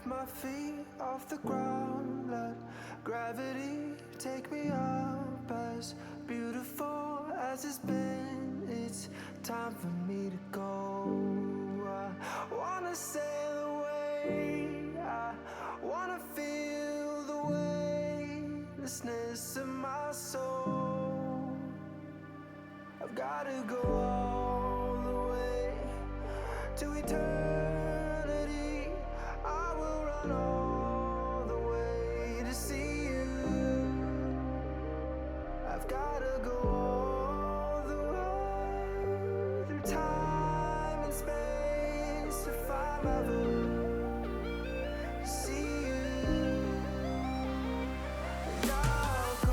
My feet off the ground, let gravity take me up. As beautiful as it's been, it's time for me to go. I wanna sail away, I wanna feel the weightlessness of my soul. I've gotta go all the way to eternity. I will run all the way to see you. I've gotta go all the way through time and space to find my voice, to see you. And I'll go.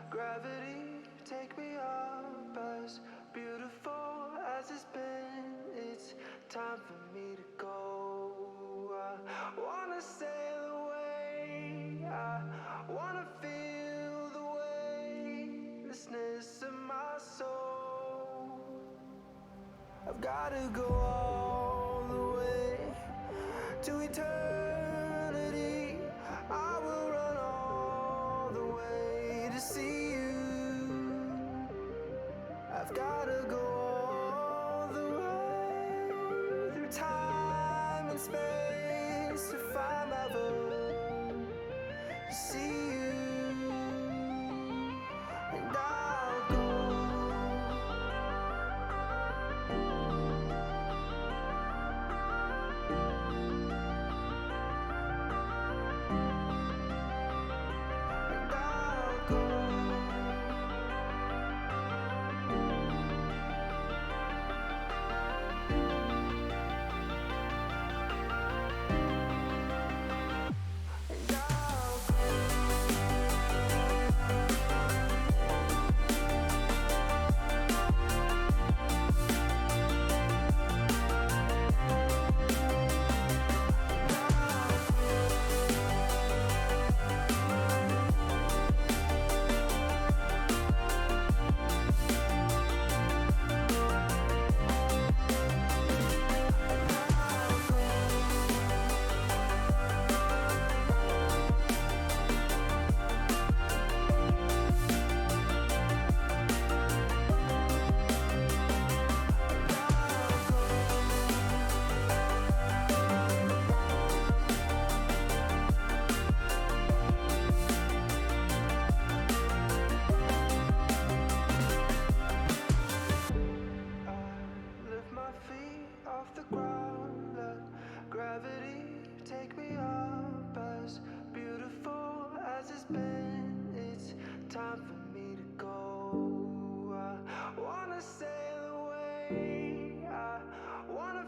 Gravity, take me up. As beautiful as it's been, it's time for me to go. I wanna sail away, I wanna feel the weightlessness of my soul. I've gotta go all the way to eternity. I will run all the way to see you. I've gotta go all the way through time and space to find my voice, to see you. And I'll go. Time for me to go. I wanna sail away, I wanna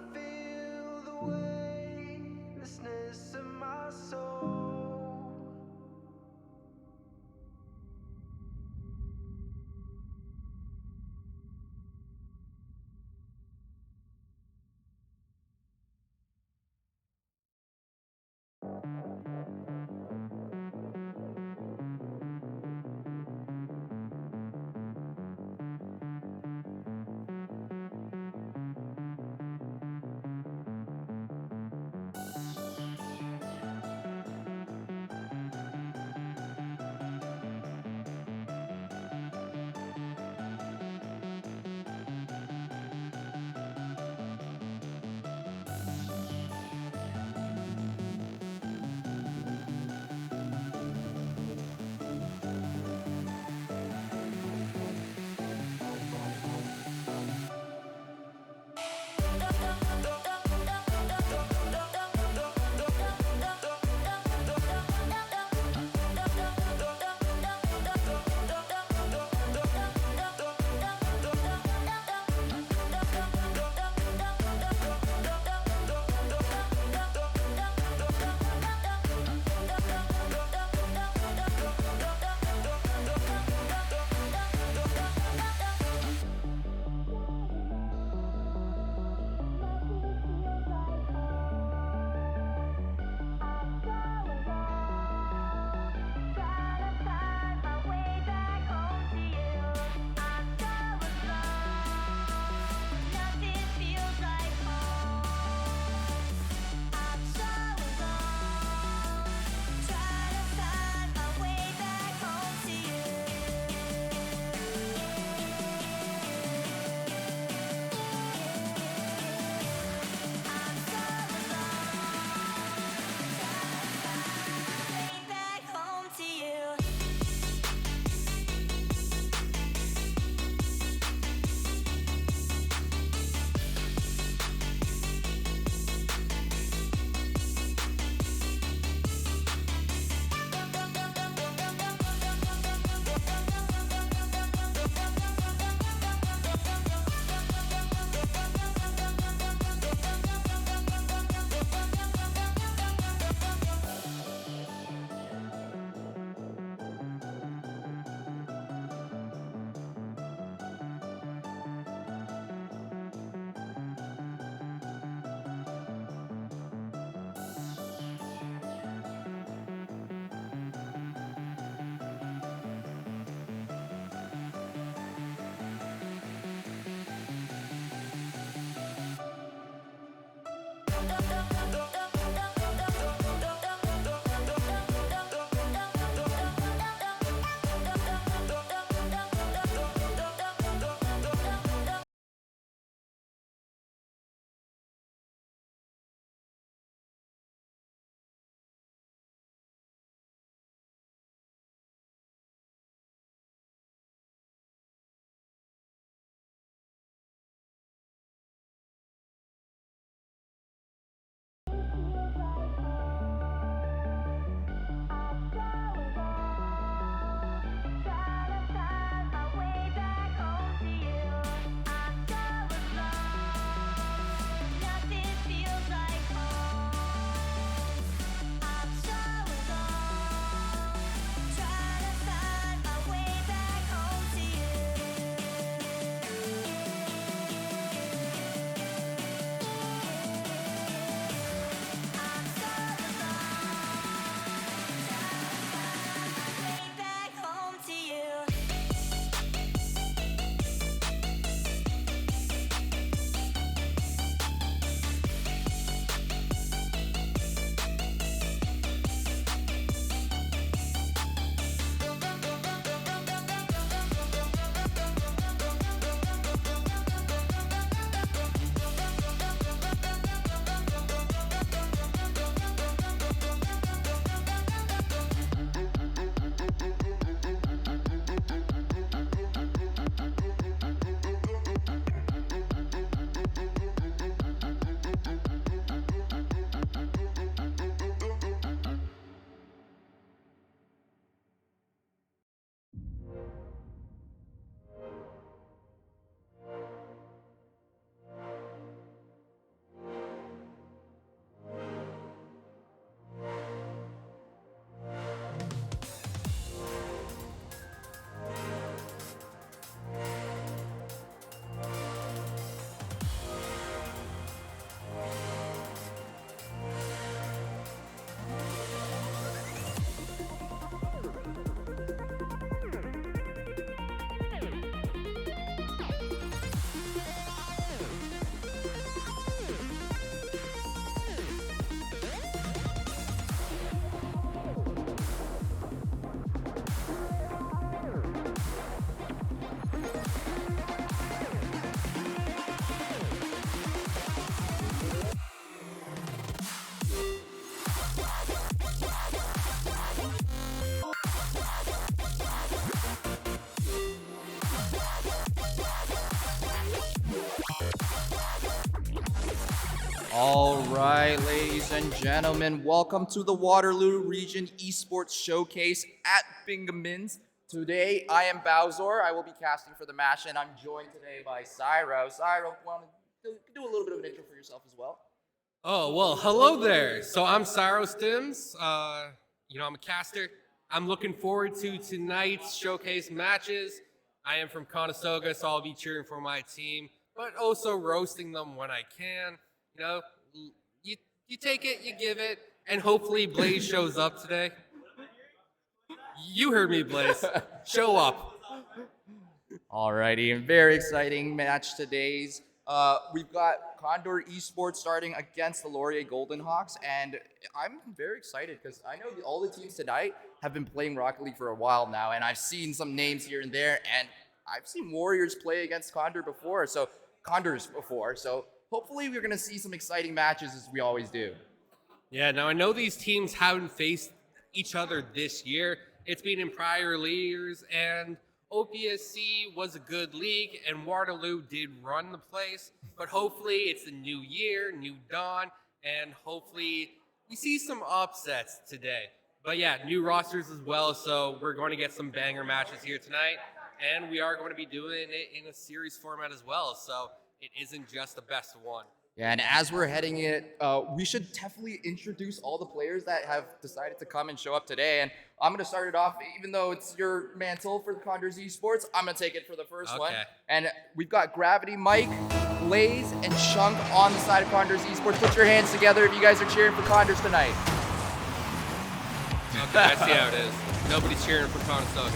All right, ladies and gentlemen, welcome to the Waterloo Region Esports Showcase at Bingemans. Today, I am Bowser. I will be casting for the match, and I'm joined today by Cyro. Cyro, want to do a little bit of an intro for yourself as well? Oh, well, hello there. So I'm Cyro Stims. I'm a caster. I'm looking forward to tonight's showcase matches. I am from Conestoga, so I'll be cheering for my team, but also roasting them when I can. You know, you, you take it, you give it, and hopefully Blaze shows up today. You heard me, Blaze. Show up. Alrighty, very exciting match today's. We've got Condor Esports starting against the Laurier Golden Hawks, and I'm very excited because I know all the teams tonight have been playing Rocket League for a while now, and I've seen some names here and there, and I've seen Warriors play against Condors before, so hopefully we're gonna see some exciting matches as we always do. Yeah, now I know these teams haven't faced each other this year. It's been in prior years, and OPSC was a good league, and Waterloo did run the place. But hopefully it's a new year, new dawn, and hopefully we see some upsets today. But yeah, new rosters as well, so we're going to get some banger matches here tonight, and we are going to be doing it in a series format as well, so it isn't just the best of one. Yeah, and as we're heading it, we should definitely introduce all the players that have decided to come and show up today. And I'm going to start it off, even though it's your mantle for the Condors Esports, I'm going to take it for the first one. And we've got Gravity, Mike, Blaze, and Chunk on the side of Condors Esports. Put your hands together if you guys are cheering for Condors tonight. Okay, I see how it is. Nobody's cheering for Conestoga.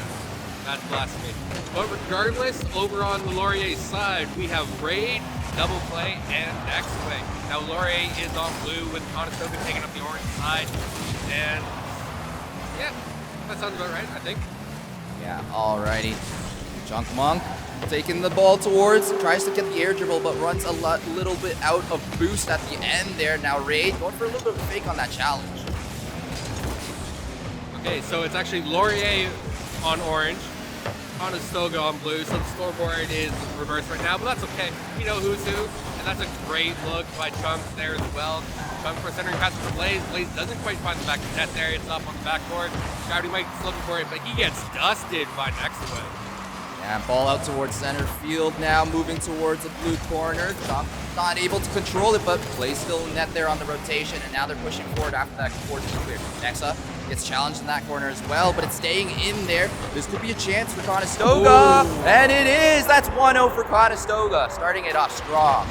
That's blasphemy. But regardless, over on the Laurier side, we have Raid, Double Play, and X-Way. Now Laurier is on blue with Conestoga taking up the orange side. And yeah, that sounds about right, I think. Yeah, alrighty. Junk Monk taking the ball towards, tries to get the air dribble, but runs a little bit out of boost at the end there. Now Raid going for a little bit of a fake on that challenge. Okay, so it's actually Laurier on orange, Conestoga on blue, so the scoreboard is reversed right now, but that's okay. We know who's who, and that's a great look by Chunk there as well. Chunk for a centering pass for Blaze. Blaze doesn't quite find the back of the net there. It's up on the backboard. Gravity Mike is looking for it, but he gets dusted by Nextway. And ball out towards center field now, moving towards the blue corner. Chunk not able to control it, but Blaze still in net there on the rotation, and now they're pushing forward after that corner clear. Nexa gets challenged in that corner as well, but it's staying in there. This could be a chance for Conestoga, and it is! That's 1-0 for Conestoga, starting it off strong.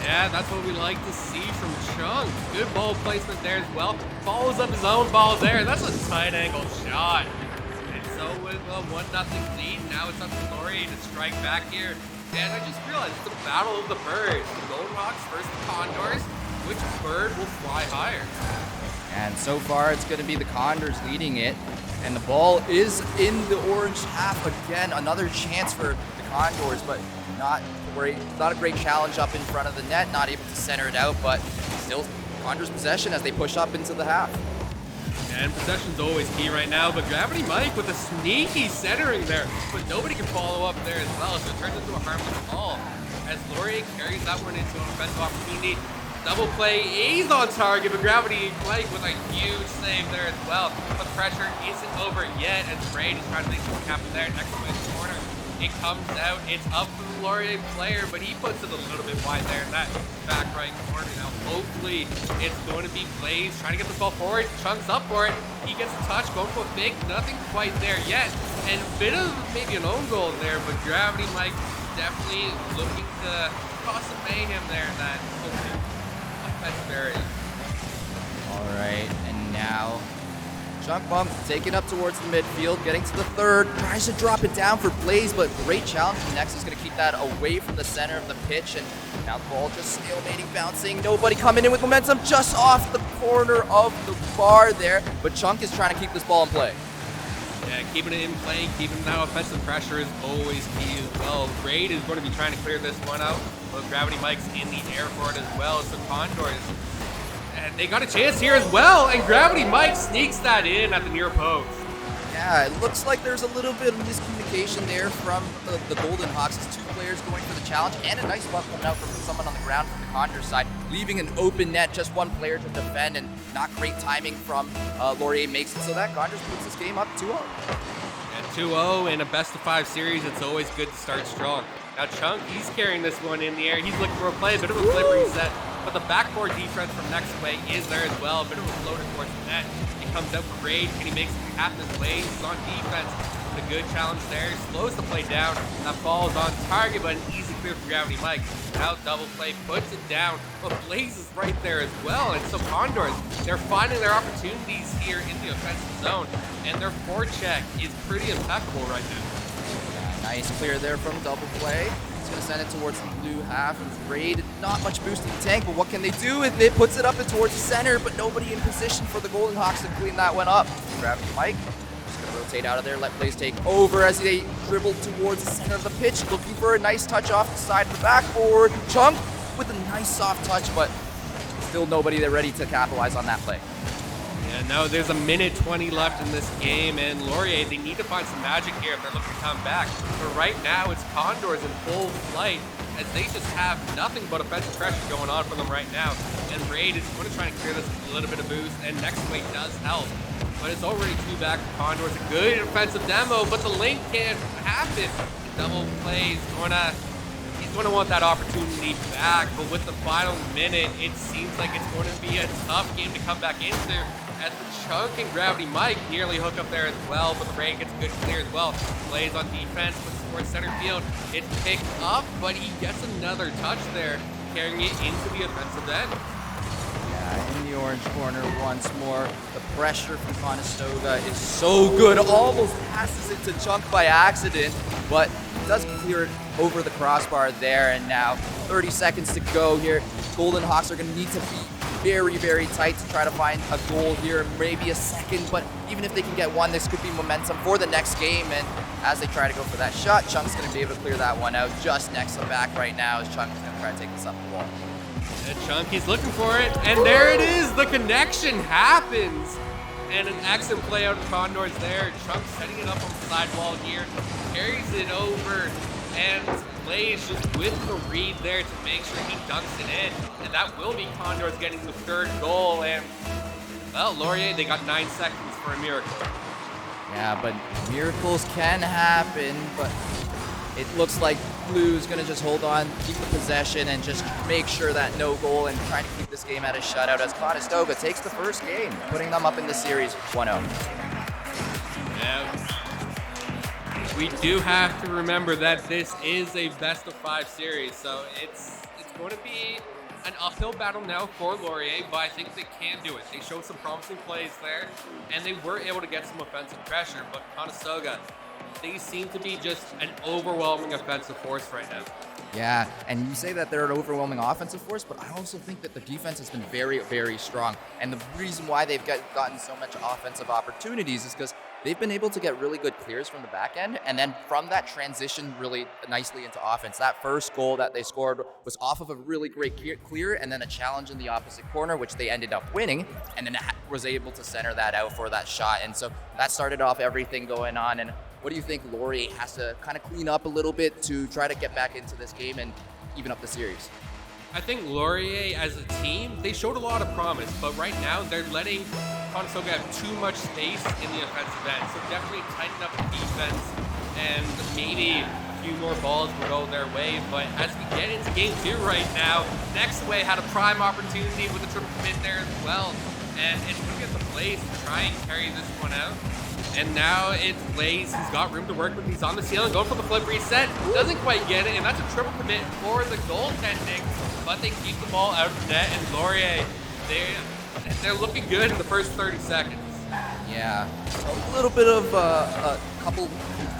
Yeah, that's what we like to see from Chunk. Good ball placement there as well. Follows up his own ball there. That's a tight angle shot. And so with a 1-0 lead, now it's up to Laurier to strike back here. And I just realized it's the battle of the birds. The Golden Hawks versus the Condors. Which bird will fly higher? And so far, it's going to be the Condors leading it. And the ball is in the orange half again. Another chance for the Condors, but not a great challenge up in front of the net. Not able to center it out, but still Condors possession as they push up into the half. And possession's always key right now, but Gravity Mike with a sneaky centering there, but nobody can follow up there as well, so it turns into a harmless ball as Laurier carries that one into an offensive opportunity. Double play, he's on target, but Gravity Mike with a huge save there as well. But pressure isn't over yet as Raid is trying to make something happen there next to his corner. It comes out, it's up for the Laurier player, but he puts it a little bit wide there in that back right corner. Now hopefully it's going to be Blaze trying to get the ball forward, Chunks up for it. He gets a touch, going for a fake, nothing quite there yet. And a bit of maybe an own goal there, but Gravity Mike definitely looking to cause some mayhem there in that opening offensive area. All right, and now Chunk Bump taking up towards the midfield, getting to the third, tries to drop it down for Blaze, but great challenge. Next is going to keep that away from the center of the pitch, and now the ball just stalemating, bouncing. Nobody coming in with momentum, just off the corner of the bar there, but Chunk is trying to keep this ball in play. Yeah, keeping it in play, keeping that offensive pressure is always key as well. Raid is going to be trying to clear this one out, but Gravity Mike's in the air for it as well, so Condors. And they got a chance here as well, and Gravity Mike sneaks that in at the near post. Yeah, Yeah, it looks like there's a little bit of miscommunication there from the Golden Hawks. As 2 players going for the challenge, and a nice bump coming out from someone on the ground from the Condors side, leaving an open net, just 1 player to defend, and not great timing from Laurier makes it so that Condors puts this game up 2-0. At 2-0 in a best-of-5 series, it's always good to start strong. Now Chunk, he's carrying this one in the air. He's looking for a play, a bit of a flip reset, but the backboard defense from Next Way is there as well. A bit of a floater towards the net. He comes out for Raid, and he makes it happen his way. He's on defense. A good challenge there. Slows the play down. That ball is on target, but an easy clear for Gravity Mike. Now double play, puts it down, but Blaze is right there as well. And so Condors, they're finding their opportunities here in the offensive zone, and their forecheck is pretty impeccable right now. Nice clear there from double play. He's going to send it towards the blue half. Raid, not much boost in the tank, but what can they do with it? Puts it up and towards the center, but nobody in position for the Golden Hawks to clean that one up. Gravity Mike just going to rotate out of there, let Blaze take over as they dribble towards the center of the pitch, looking for a nice touch off the side of the backboard. Chunk with a nice soft touch, but still nobody there ready to capitalize on that play. Yeah, now there's a minute 20 left in this game, and Laurier, they need to find some magic here if they're looking to come back. But right now, it's Condors in full flight, as they just have nothing but offensive pressure going on for them right now. And Raid is going to try and clear this with a little bit of boost, and Next Way does help. But it's already 2 back for Condors. A good offensive demo, but the link can't happen. The double play is he's going to want that opportunity back, but with the final minute, it seems like it's going to be a tough game to come back into, as the Chunk and Gravity Mike nearly hook up there as well, but the Rain gets a good clear as well. Plays on defense, puts it towards center field. It's picked up, but he gets another touch there, carrying it into the offensive end. Yeah, in the orange corner once more. The pressure from Conestoga is so good. Almost passes it to Chunk by accident, but does clear it over the crossbar there. And now 30 seconds to go here. Golden Hawks are going to need to be very, very tight to try to find a goal here, maybe a second, but even if they can get one, this could be momentum for the next game. And as they try to go for that shot, Chunk's going to be able to clear that one out just next to back right now, as Chunk is going to try to take this up the wall. And Chunk, he's looking for it, and there it is, the connection happens. And an excellent play out of Condors there. Chunk setting it up on the sidewall here, carries it over, and Blaze just with the read there to make sure he dunks it in. And that will be Condors getting the 3rd goal. And, well, Laurier, they got 9 seconds for a miracle. Yeah, but miracles can happen, but it looks like Blue is going to just hold on, keep the possession, and just make sure that no goal, and trying to keep this game at a shutout as Conestoga takes the first game, putting them up in the series 1-0. Yeah. We do have to remember that this is a best-of-5 series, so it's going to be an uphill battle now for Laurier, but I think they can do it. They showed some promising plays there, and they were able to get some offensive pressure, but Conestoga, they seem to be just an overwhelming offensive force right now. Yeah, and you say that they're an overwhelming offensive force, but I also think that the defense has been very, very strong. And the reason why they've gotten so much offensive opportunities is because they've been able to get really good clears from the back end, and then from that transition really nicely into offense. That first goal that they scored was off of a really great clear, and then a challenge in the opposite corner, which they ended up winning, and then was able to center that out for that shot. And so that started off everything going on. And what do you think Laurier has to kind of clean up a little bit to try to get back into this game and even up the series? I think Laurier as a team, they showed a lot of promise, but right now they're letting Conestoga have too much space in the offensive end. So definitely tighten up the defense, and maybe a few more balls will go their way. But as we get into game 2 right now, Next Way had a prime opportunity with a triple commit there as well. And it's going to get the Blaze to try and carry this one out. And now it's Blaze. He's got room to work with. He's on the ceiling, going for the flip reset. Doesn't quite get it, and that's a triple commit for the goaltending. But they keep the ball out of the net, and Laurier, they're looking good in the first 30 seconds. Yeah, a little bit of a couple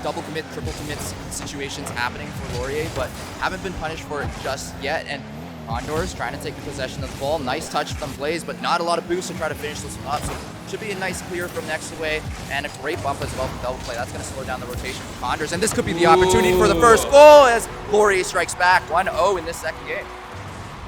double commit, triple commit situations happening for Laurier, but haven't been punished for it just yet. And Condors trying to take possession of the ball. Nice touch from Blaze, but not a lot of boost to try to finish this one up. So should be a nice clear from Next Away, and a great bump as well from double play. That's going to slow down the rotation for Condors, and this could be the opportunity for the first goal as Laurier strikes back 1-0 in this second game.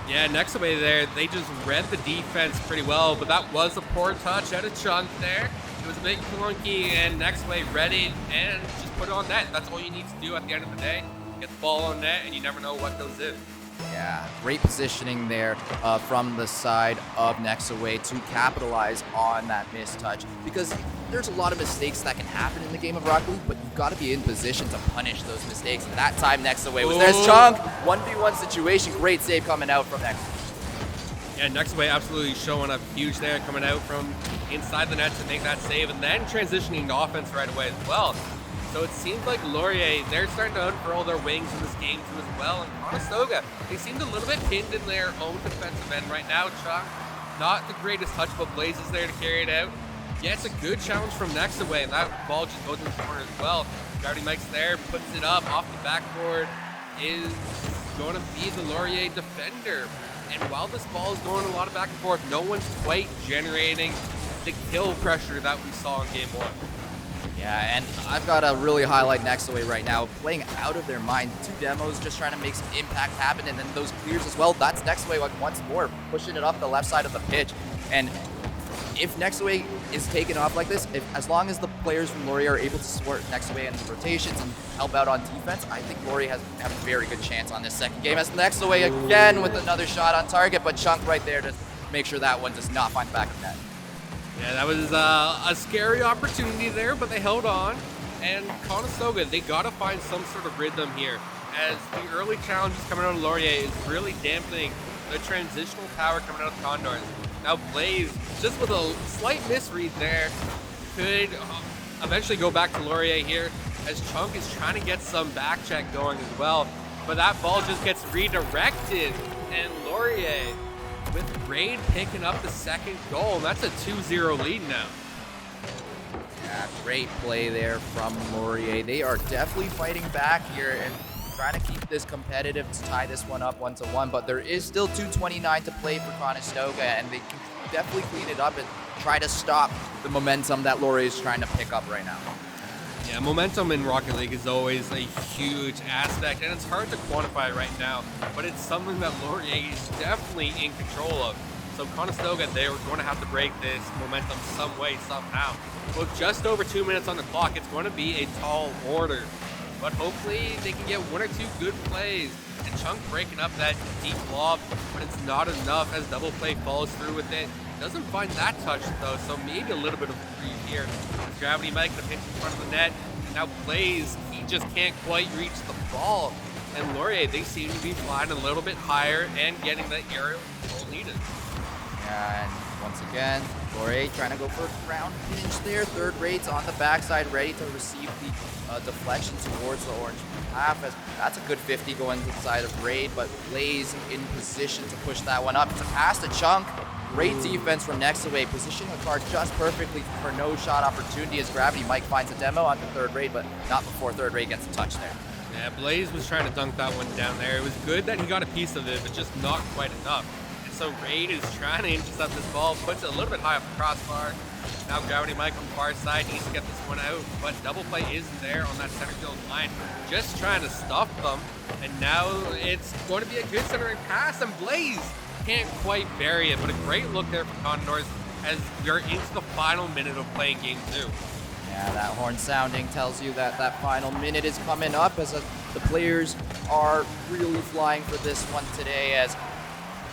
Yeah, Next Away there, they just read the defense pretty well, but that was a poor touch out of Chunk there. It was a bit clunky, and next way read it and just put it on net. That's all you need to do at the end of the day. Get the ball on net, and you never know what goes in. Yeah, great positioning there from the side of Nexaway to capitalize on that missed touch, because there's a lot of mistakes that can happen in the game of Rocket League, but you've got to be in position to punish those mistakes. And that time Nexaway was there's Chunk, 1v1 situation, great save coming out from Nexaway. Yeah, Nexaway absolutely showing up huge there, coming out from inside the net to make that save, and then transitioning to offense right away as well. So it seems like Laurier, they're starting to unfurl their wings in this game too as well. And Conestoga, they seemed a little bit pinned in their own defensive end right now. Chunk, not the greatest touch, but Blaze is there to carry it out. Yeah, it's a good challenge from Nexaway, and that ball just goes in the corner as well. Gravity Mike's there, puts it up off the backboard, is going to be the Laurier defender. And while this ball is going a lot of back and forth, no one's quite generating the kill pressure that we saw in game 1. Yeah, and I've got to really highlight Nexaway right now, playing out of their mind. 2 demos, just trying to make some impact happen, and then those clears as well. That's Nexaway like once more, pushing it up the left side of the pitch. And if Nexaway is taken off like this, as long as the players from Laurier are able to support Nexaway in the rotations and help out on defense, I think Laurier have a very good chance on this second game. As Nexaway again with another shot on target, but Chunk right there to make sure that one does not find the back of the net. Yeah, that was a scary opportunity there, but they held on. And Conestoga, they got to find some sort of rhythm here, as the early challenges coming out of Laurier is really dampening the transitional power coming out of the Condors. Now Blaze, just with a slight misread there, could eventually go back to Laurier here, as Chunk is trying to get some back check going as well. But that ball just gets redirected, and Laurier with Raid picking up the second goal, and that's a 2-0 lead now. Yeah, great play there from Laurier. They are definitely fighting back here and trying to keep this competitive to tie this one up 1-1, but there is still 2:29 to play for Conestoga, and they can definitely clean it up and try to stop the momentum that Laurier is trying to pick up right now. Yeah, momentum in Rocket League is always a huge aspect, and it's hard to quantify right now, but it's something that Laurier is definitely in control of. So Conestoga, they're going to have to break this momentum some way, somehow. With just over 2 minutes on the clock, it's going to be a tall order, but hopefully they can get 1 or 2 good plays. And Chunk breaking up that deep lob, but it's not enough as Double Play follows through with it. Doesn't find that touch though, so maybe a little bit of a reprieve here. Gravity Mike the pinch in front of the net, and now Blaze, he just can't quite reach the ball. And Laurier, they seem to be flying a little bit higher and getting that aerial control needed. Yeah, and once again, Laurier trying to go for a ground pinch there. Third rate's on the backside, ready to receive the deflection towards the orange half. As that's a good 50 going inside of Raid, but Blaze in position to push that one up. It's a pass to Chunk. Great defense from Nexaway, positioning the car just perfectly for no shot opportunity as Gravity Mike finds a demo onto third rate, but not before third rate gets a touch there. Yeah, Blaze was trying to dunk that one down there. It was good that he got a piece of it, but just not quite enough. And so Raid is trying to intercept this ball, puts it a little bit high off the crossbar. Now Gravity Mike on the far side needs to get this one out, but Double Play is there on that center field line, just trying to stop them. And now it's going to be a good centering pass, and Blaze can't quite bury it, but a great look there from Condors as we're into the final minute of playing game 2. Yeah, that horn sounding tells you that that final minute is coming up as the players are really flying for this one today, as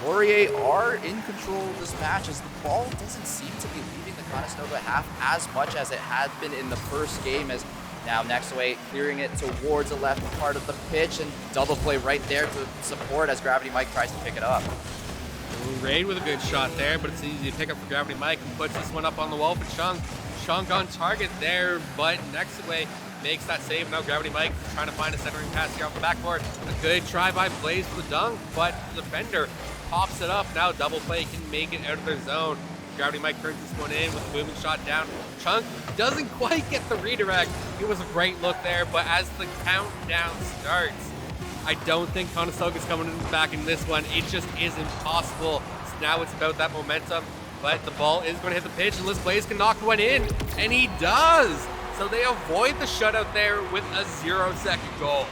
Laurier are in control of this match as the ball doesn't seem to be leaving the Conestoga half as much as it had been in the first game, as now Nexaway clearing it towards the left part of the pitch, and Double Play right there to support as Gravity Mike tries to pick it up. Raid with a good shot there, but it's easy to pick up for Gravity Mike and puts this one up on the wall for Chunk. Chunk on target there, but Nexaway makes that save. Now Gravity Mike trying to find a centering pass here off the backboard. A good try by Blaze for the dunk, but the defender pops it up. Now Double Play can make it out of their zone. Gravity Mike turns this one in with a moving shot down. Chunk doesn't quite get the redirect. It was a great look there, but as the countdown starts, I don't think Conestoga's coming back in this one. It just isn't possible. So now it's about that momentum, but the ball is going to hit the pitch unless Blaze can knock one in, and he does. So they avoid the shutout there with a 0-second goal.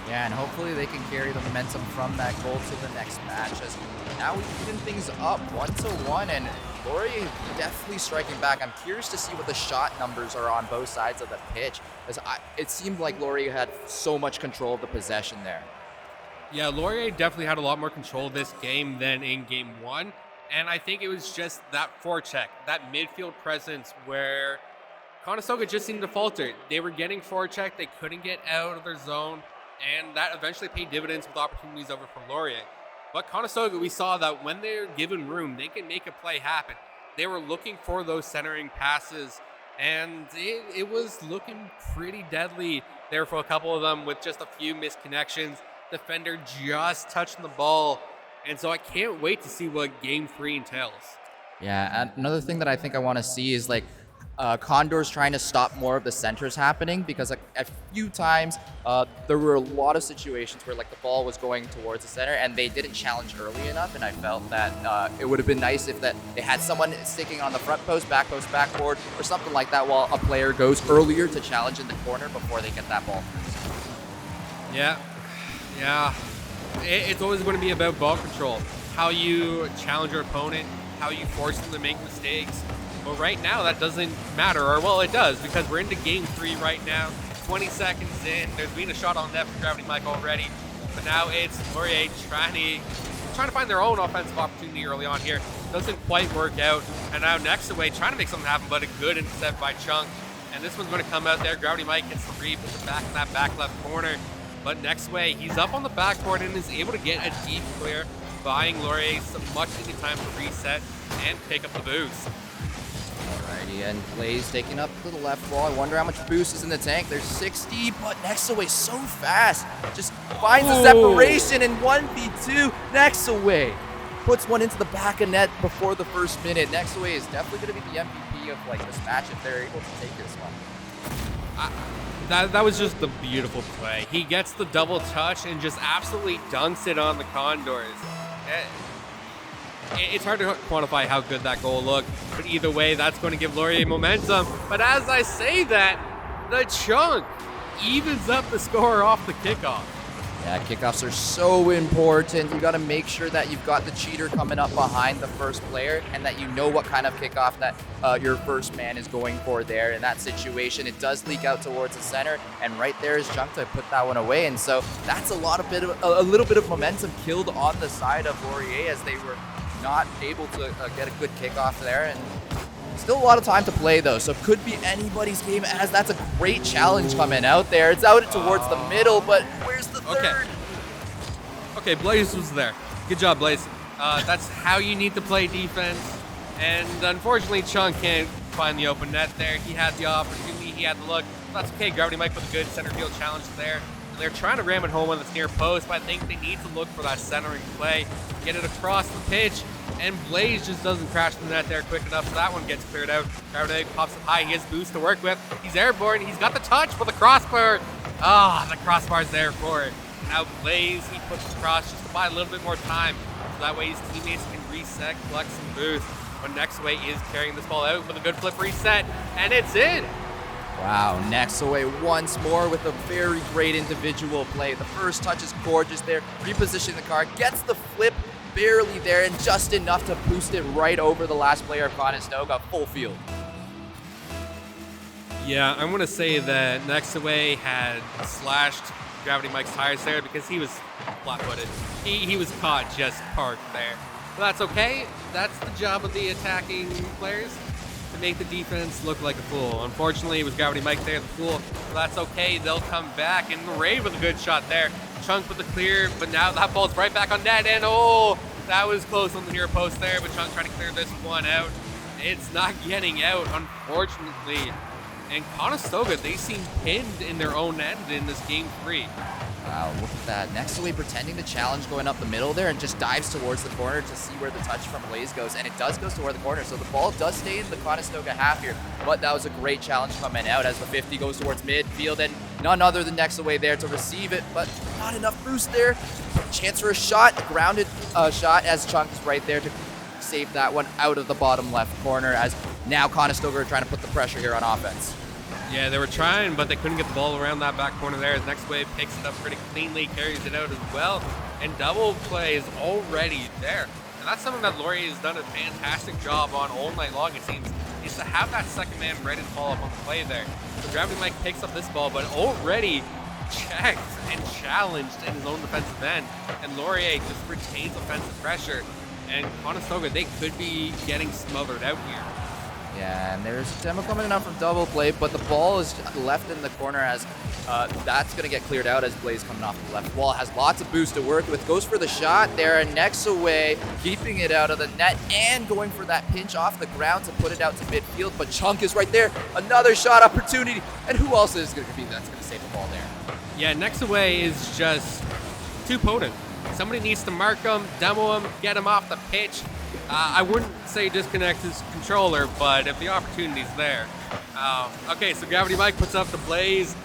Yeah, and hopefully they can carry the momentum from that goal to the next match, as now we've even things up 1-1, and Laurier definitely striking back. I'm curious to see what the shot numbers are on both sides of the pitch, as it seemed like Laurier had so much control of the possession there. Yeah, Laurier definitely had a lot more control of this game than in game 1. And I think it was just that forecheck, that midfield presence where Conestoga just seemed to falter. They were getting forecheck, they couldn't get out of their zone, and that eventually paid dividends with opportunities over for Laurier. But Conestoga, we saw that when they're given room, they can make a play happen. They were looking for those centering passes, and it was looking pretty deadly there for a couple of them with just a few missed connections. Defender just touching the ball, and so I can't wait to see what game 3 entails. Yeah, and another thing that I think I want to see is like Condors trying to stop more of the centers happening, because like, a few times there were a lot of situations where like the ball was going towards the center and they didn't challenge early enough, and I felt that it would have been nice if that they had someone sticking on the front post, backboard, or something like that while a player goes earlier to challenge in the corner before they get that ball. Yeah. It's always going to be about ball control, how you challenge your opponent, how you force them to make mistakes. But right now, that doesn't matter, or well, it does, because we're into game 3 right now. 20 seconds in, there's been a shot on net for Gravity Mike already, but now it's Laurier trying to find their own offensive opportunity early on here. Doesn't quite work out, and now next away trying to make something happen, but a good intercept by Chunk, and this one's going to come out there. Gravity Mike gets the read, puts it back in that back left corner. But next way, he's up on the backboard and is able to get a deep clear, buying Laurier some much needed time to reset and pick up the boost. Alrighty, and Blaze taking up to the left wall. I wonder how much boost is in the tank. There's 60, but Nexaway so fast. Just finds the separation in 1v2. Nexaway puts one into the back of net before the first minute. Nexaway is definitely going to be the MVP of like this match if they're able to take this one. That was just the beautiful play. He gets the double touch and just absolutely dunks it on the Condors. It's hard to quantify how good that goal looked, but either way, that's going to give Laurier momentum. But as I say that, the Chunk evens up the score off the kickoff. Yeah, kickoffs are so important. You got to make sure that you've got the cheater coming up behind the first player and that you know what kind of kickoff that your first man is going for there. In that situation, it does leak out towards the center, and right there is Chunk to put that one away. And so that's a little bit of momentum killed on the side of Laurier, as they were not able to get a good kickoff there. And still a lot of time to play though, so could be anybody's game, as that's a great challenge coming out there. It's out towards the middle, but where's the third? Okay, Blaze was there. Good job, Blaze. That's how you need to play defense. And unfortunately, Chunk can't find the open net there. He had the opportunity, he had the look. That's okay, Gravity Mike with a good center field challenge there. And they're trying to ram it home on this near post, but I think they need to look for that centering play, get it across the pitch, and Blaze just doesn't crash the net there quick enough, so that one gets cleared out. Gravity pops up high, he has boost to work with. He's airborne, he's got the touch for the crossbar. The crossbar's there for it. Now Blaze, he puts it across just to buy a little bit more time, so that way his teammates can reset, collect some boost. But Nexaway is carrying this ball out with a good flip reset, and it's in. Wow, Nexaway once more with a very great individual play. The first touch is gorgeous there, repositioning the car, gets the flip barely there, and just enough to boost it right over the last player of Conestoga, full field. Yeah, I'm going to say that Nexaway had slashed Gravity Mike's tires there because he was flat-footed. He was caught just parked there. But that's okay. That's the job of the attacking players, to make the defense look like a fool. Unfortunately, it was Gravity Mike there, the fool. But that's okay. They'll come back, and Ray with a good shot there. Chunk with the clear, but now that ball's right back on net, and that was close on the near post there, but Chunk trying to clear this one out. It's not getting out, unfortunately. And Conestoga, they seem pinned in their own end in this game 3. Wow, look at that. Nexaway pretending to challenge going up the middle there and just dives towards the corner to see where the touch from Blaze goes. And it does go toward the corner, so the ball does stay in the Conestoga half here. But that was a great challenge coming out as the 50 goes towards midfield, and none other than Nexaway there to receive it, but not enough boost there. Chance for a shot, grounded shot, as Chunk is right there to save that one out of the bottom left corner, as now Conestoga are trying to put the pressure here on offense. Yeah, they were trying, but they couldn't get the ball around that back corner there. Nexaway picks it up pretty cleanly, carries it out as well, and double play is already there. And And that's something that Laurier has done a fantastic job on all night long, it seems, is to have that second man ready to follow up on the play there. So Gravity Mike picks up this ball, but already checked and challenged in his own defensive end. And Laurier just retains offensive pressure. And Conestoga, they could be getting smothered out here. Yeah, and there's demo coming out from double play, but the ball is left in the corner as that's going to get cleared out as Blaze coming off the left wall. Has lots of boost to work with, goes for the shot there, and next away, keeping it out of the net and going for that pinch off the ground to put it out to midfield, but Chunk is right there. Another shot opportunity, and who else is going to be that's going to save the ball there? Yeah, next away is just too potent. Somebody needs to mark him, demo him, get him off the pitch. I wouldn't say disconnect his controller, but if the opportunity's there. Okay, so Gravity Mike puts up the Blaze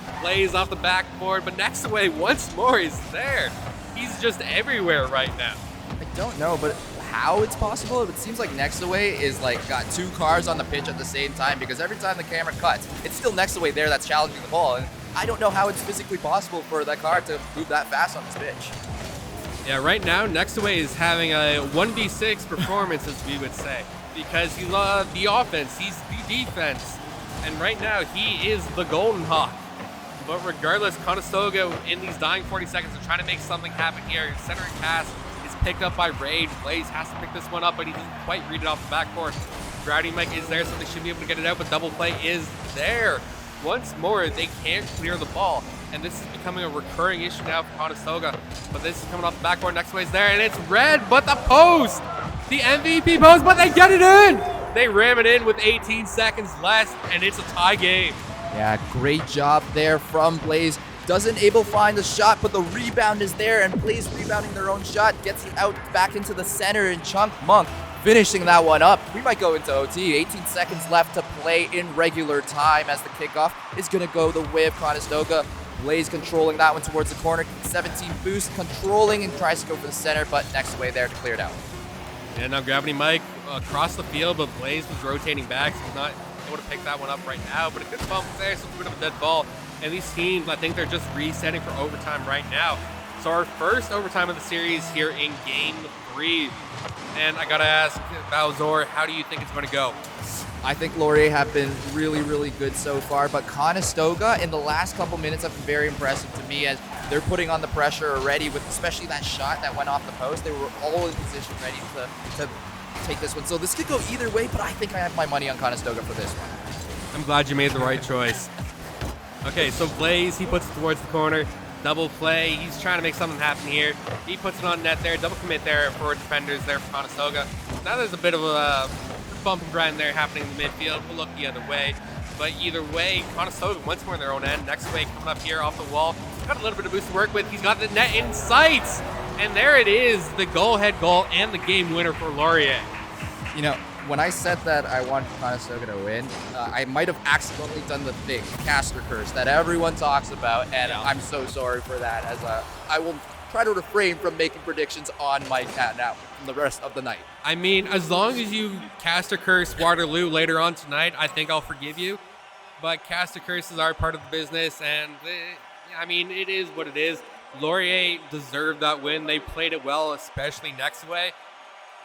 off the backboard, but next away once more is there. He's just everywhere right now. I don't know, but how it's possible? It seems like next away is like got two cars on the pitch at the same time, because every time the camera cuts, it's still next away there that's challenging the ball. And I don't know how it's physically possible for that car to move that fast on this pitch. Yeah, right now, Next Away is having a 1v6 performance, as we would say, because he's the offense, he's the defense, and right now he is the Golden Hawk. But regardless, Conestoga in these dying 40 seconds are trying to make something happen here. Centering pass is picked up by Rage. Blaze has to pick this one up, but he doesn't quite read it off the backboard. Gravity Mike is there, so they should be able to get it out, but double play is there. Once more, they can't clear the ball. And this is becoming a recurring issue now for Conestoga. But this is coming off the backboard. Next way's there, and it's red, but the post! The MVP post, but they get it in! They ram it in with 18 seconds left, and it's a tie game. Yeah, great job there from Blaze. Doesn't able find the shot, but the rebound is there, and Blaze rebounding their own shot, gets it out back into the center, and Chunk Monk finishing that one up. We might go into OT. 18 seconds left to play in regular time as the kickoff is going to go the way of Conestoga. Blaze controlling that one towards the corner. 17 boost, controlling and tries to go for the center, but next way there to clear it out. And now Gravity Mike across the field, but Blaze was rotating back, so he's not able to pick that one up right now. But a good bump there, so a bit of a dead ball. And these teams, I think they're just resetting for overtime right now. So our first overtime of the series here in Game 3. And I gotta ask, Bowser, how do you think it's going to go? I think Laurier have been really, really good so far, but Conestoga in the last couple minutes have been very impressive to me as they're putting on the pressure already with especially that shot that went off the post. They were all in position ready to take this one. So this could go either way, but I think I have my money on Conestoga for this one. I'm glad you made the right choice. Okay, so Blaze, he puts it towards the corner. Double play, he's trying to make something happen here. He puts it on net there, double commit there for defenders there for Conestoga. Now there's a bit of a bump and grind there happening in the midfield. We'll look the other way. But either way, Conestoga once more in their own end. Next way coming up here off the wall. Got a little bit of boost to work with. He's got the net in sight. And there it is, the go-ahead goal and the game winner for Laurier. You know, when I said that I wanted Conestoga to win, I might have accidentally done the thing, caster curse, that everyone talks about, and yeah. I'm so sorry for that, as I will try to refrain from making predictions on my cat now from the rest of the night. I mean, as long as you caster curse Waterloo later on tonight, I think I'll forgive you. But caster curses are part of the business, and I mean, it is what it is. Laurier deserved that win. They played it well, especially next way.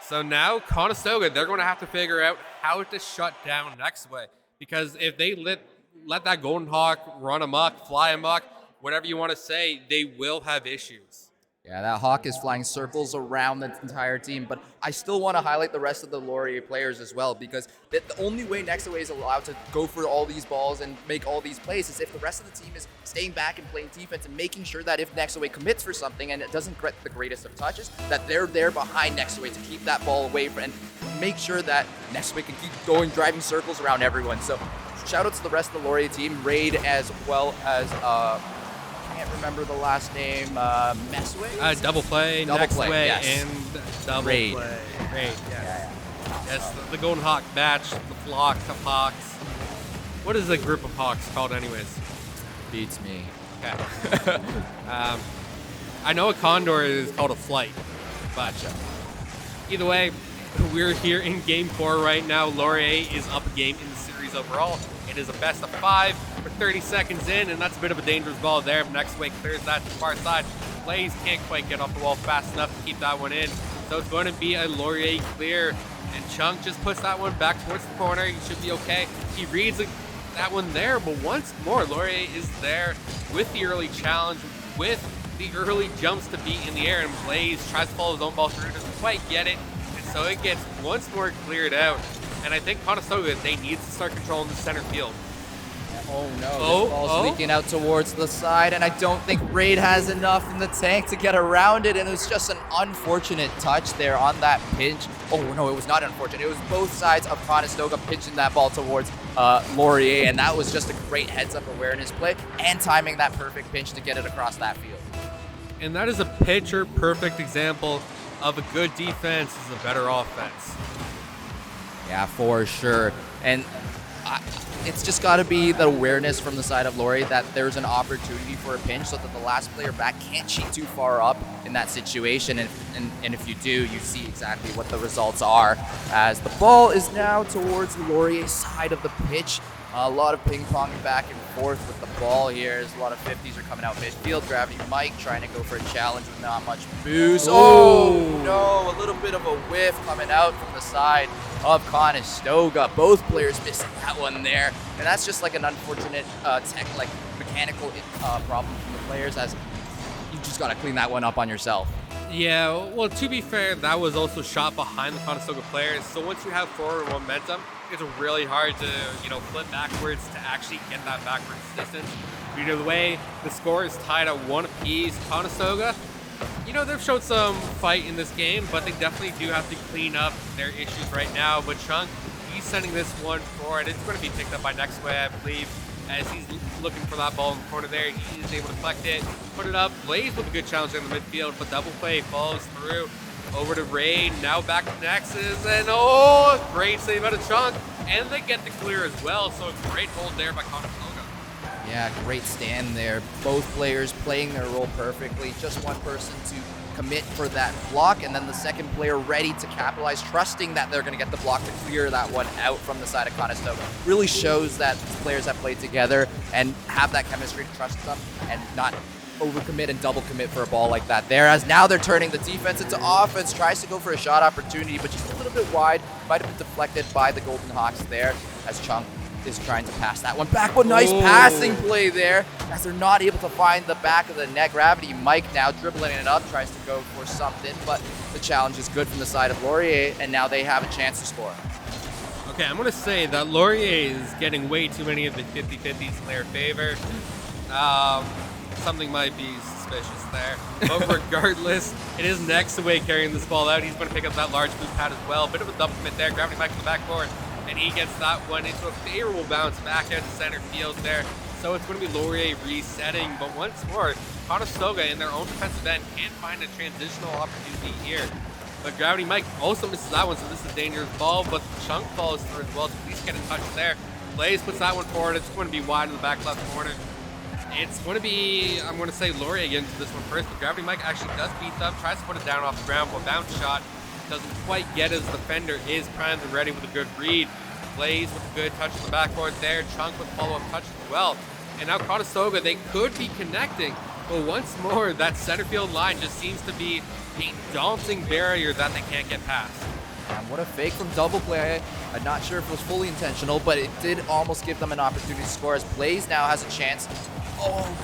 So now Conestoga, they're going to have to figure out how to shut down next way. Because if they let that Golden Hawk run amok, fly amok, whatever you want to say, they will have issues. Yeah, that Hawk is flying circles around the entire team, but I still want to highlight the rest of the Laurier players as well, because the only way Next Away is allowed to go for all these balls and make all these plays is if the rest of the team is staying back and playing defense and making sure that if Next Away commits for something and it doesn't get the greatest of touches, that they're there behind Next Away to keep that ball away and make sure that Next Away can keep going, driving circles around everyone. So shout out to the rest of the Laurier team, Raid as well as I can't remember the last name. Messway? Double play, Next Way, yes. And double Raid. play. Raid, yes. Yeah. Yes, the Golden Hawk batch, the flock of hawks. What is a group of hawks called anyways? Beats me. Okay. I know a condor is called a flight, but either way, we're here in Game 4 right now. Laurier is up a game in the series overall. It is a best of 5. We're 30 seconds in, and that's a bit of a dangerous ball there. Next way clears that to the far side. Blaze can't quite get off the wall fast enough to keep that one in. So it's going to be a Laurier clear. And Chunk just puts that one back towards the corner. He should be okay. He reads that one there, but once more, Laurier is there with the early challenge, with the early jumps to beat in the air, and Blaze tries to follow his own ball through, doesn't quite get it, and so it gets once more cleared out. And I think Conestoga, they need to start controlling the center field. Oh no, this ball's leaking out towards the side, and I don't think Raid has enough in the tank to get around it, and it was just an unfortunate touch there on that pinch. Oh no, it was not unfortunate. It was both sides of Conestoga pinching that ball towards Laurier, and that was just a great heads-up awareness play and timing that perfect pinch to get it across that field. And that is a picture-perfect example of a good defense is a better offense. Yeah, for sure. And it's just got to be the awareness from the side of Laurier that there's an opportunity for a pinch so that the last player back can't cheat too far up in that situation. And if you do, you see exactly what the results are, as the ball is now towards Laurier's side of the pitch. A lot of ping-ponging back and forth with the ball here. There's a lot of 50s are coming out midfield. Gravity Mike trying to go for a challenge with not much boost. Oh no, a little bit of a whiff coming out from the side of Conestoga. Both players missing that one there. And that's just like an unfortunate mechanical problem from the players, as you just got to clean that one up on yourself. Yeah, well, to be fair, that was also shot behind the Conestoga players. So once you have forward momentum, it's really hard to, flip backwards to actually get that backwards distance. Either way, the score is tied at 1 apiece. Conestoga, they've showed some fight in this game, but they definitely do have to clean up their issues right now. But Chunk, he's sending this one forward. It's going to be picked up by Nextway, I believe, as he's looking for that ball in the corner there. He is able to collect it, put it up. Blaze with a good challenge in the midfield, but double play falls through. Over to Raid, now back to Nexus, and great save out of Chunk. And they get the clear as well, so a great hold there by Conestoga. Yeah, great stand there. Both players playing their role perfectly. Just one person to commit for that block, and then the second player ready to capitalize, trusting that they're going to get the block to clear that one out from the side of Conestoga. Really shows that players have played together and have that chemistry to trust them and not overcommit and double commit for a ball like that there, as now they're turning the defense into offense. Tries to go for a shot opportunity, but just a little bit wide. Might have been deflected by the Golden Hawks there, as Chunk is trying to pass that one back. But nice passing play there, as they're not able to find the back of the net. Gravity Mike now dribbling it up, tries to go for something, but the challenge is good from the side of Laurier, and now they have a chance to score. Okay, I'm going to say that Laurier is getting way too many of the 50-50s in their favor. Something might be suspicious there. But regardless, it is Nextway carrying this ball out. He's going to pick up that large boot pad as well. Bit of a double commit there. Gravity Mike in the backboard. And he gets that one into a favorable bounce back out to center field there. So it's going to be Laurier resetting. But once more, Conestoga in their own defensive end can't find a transitional opportunity here. But Gravity Mike also misses that one, so this is a dangerous ball. But Chunk follows through as well to at least get in touch there. Blaze puts that one forward. It's going to be wide in the back left corner. It's going to be, I'm going to say Laurier again to this one first, but Gravity Mike actually does beat them, tries to put it down off the ground, but bounce shot doesn't quite get as the defender is primed and ready with a good read. Blaze with a good touch on the backboard there, Chunk with follow-up touch as well. And now Conestoga, they could be connecting, but once more, that center field line just seems to be a daunting barrier that they can't get past. And what a fake from double play. I'm not sure if it was fully intentional, but it did almost give them an opportunity to score, as Blaze now has a chance.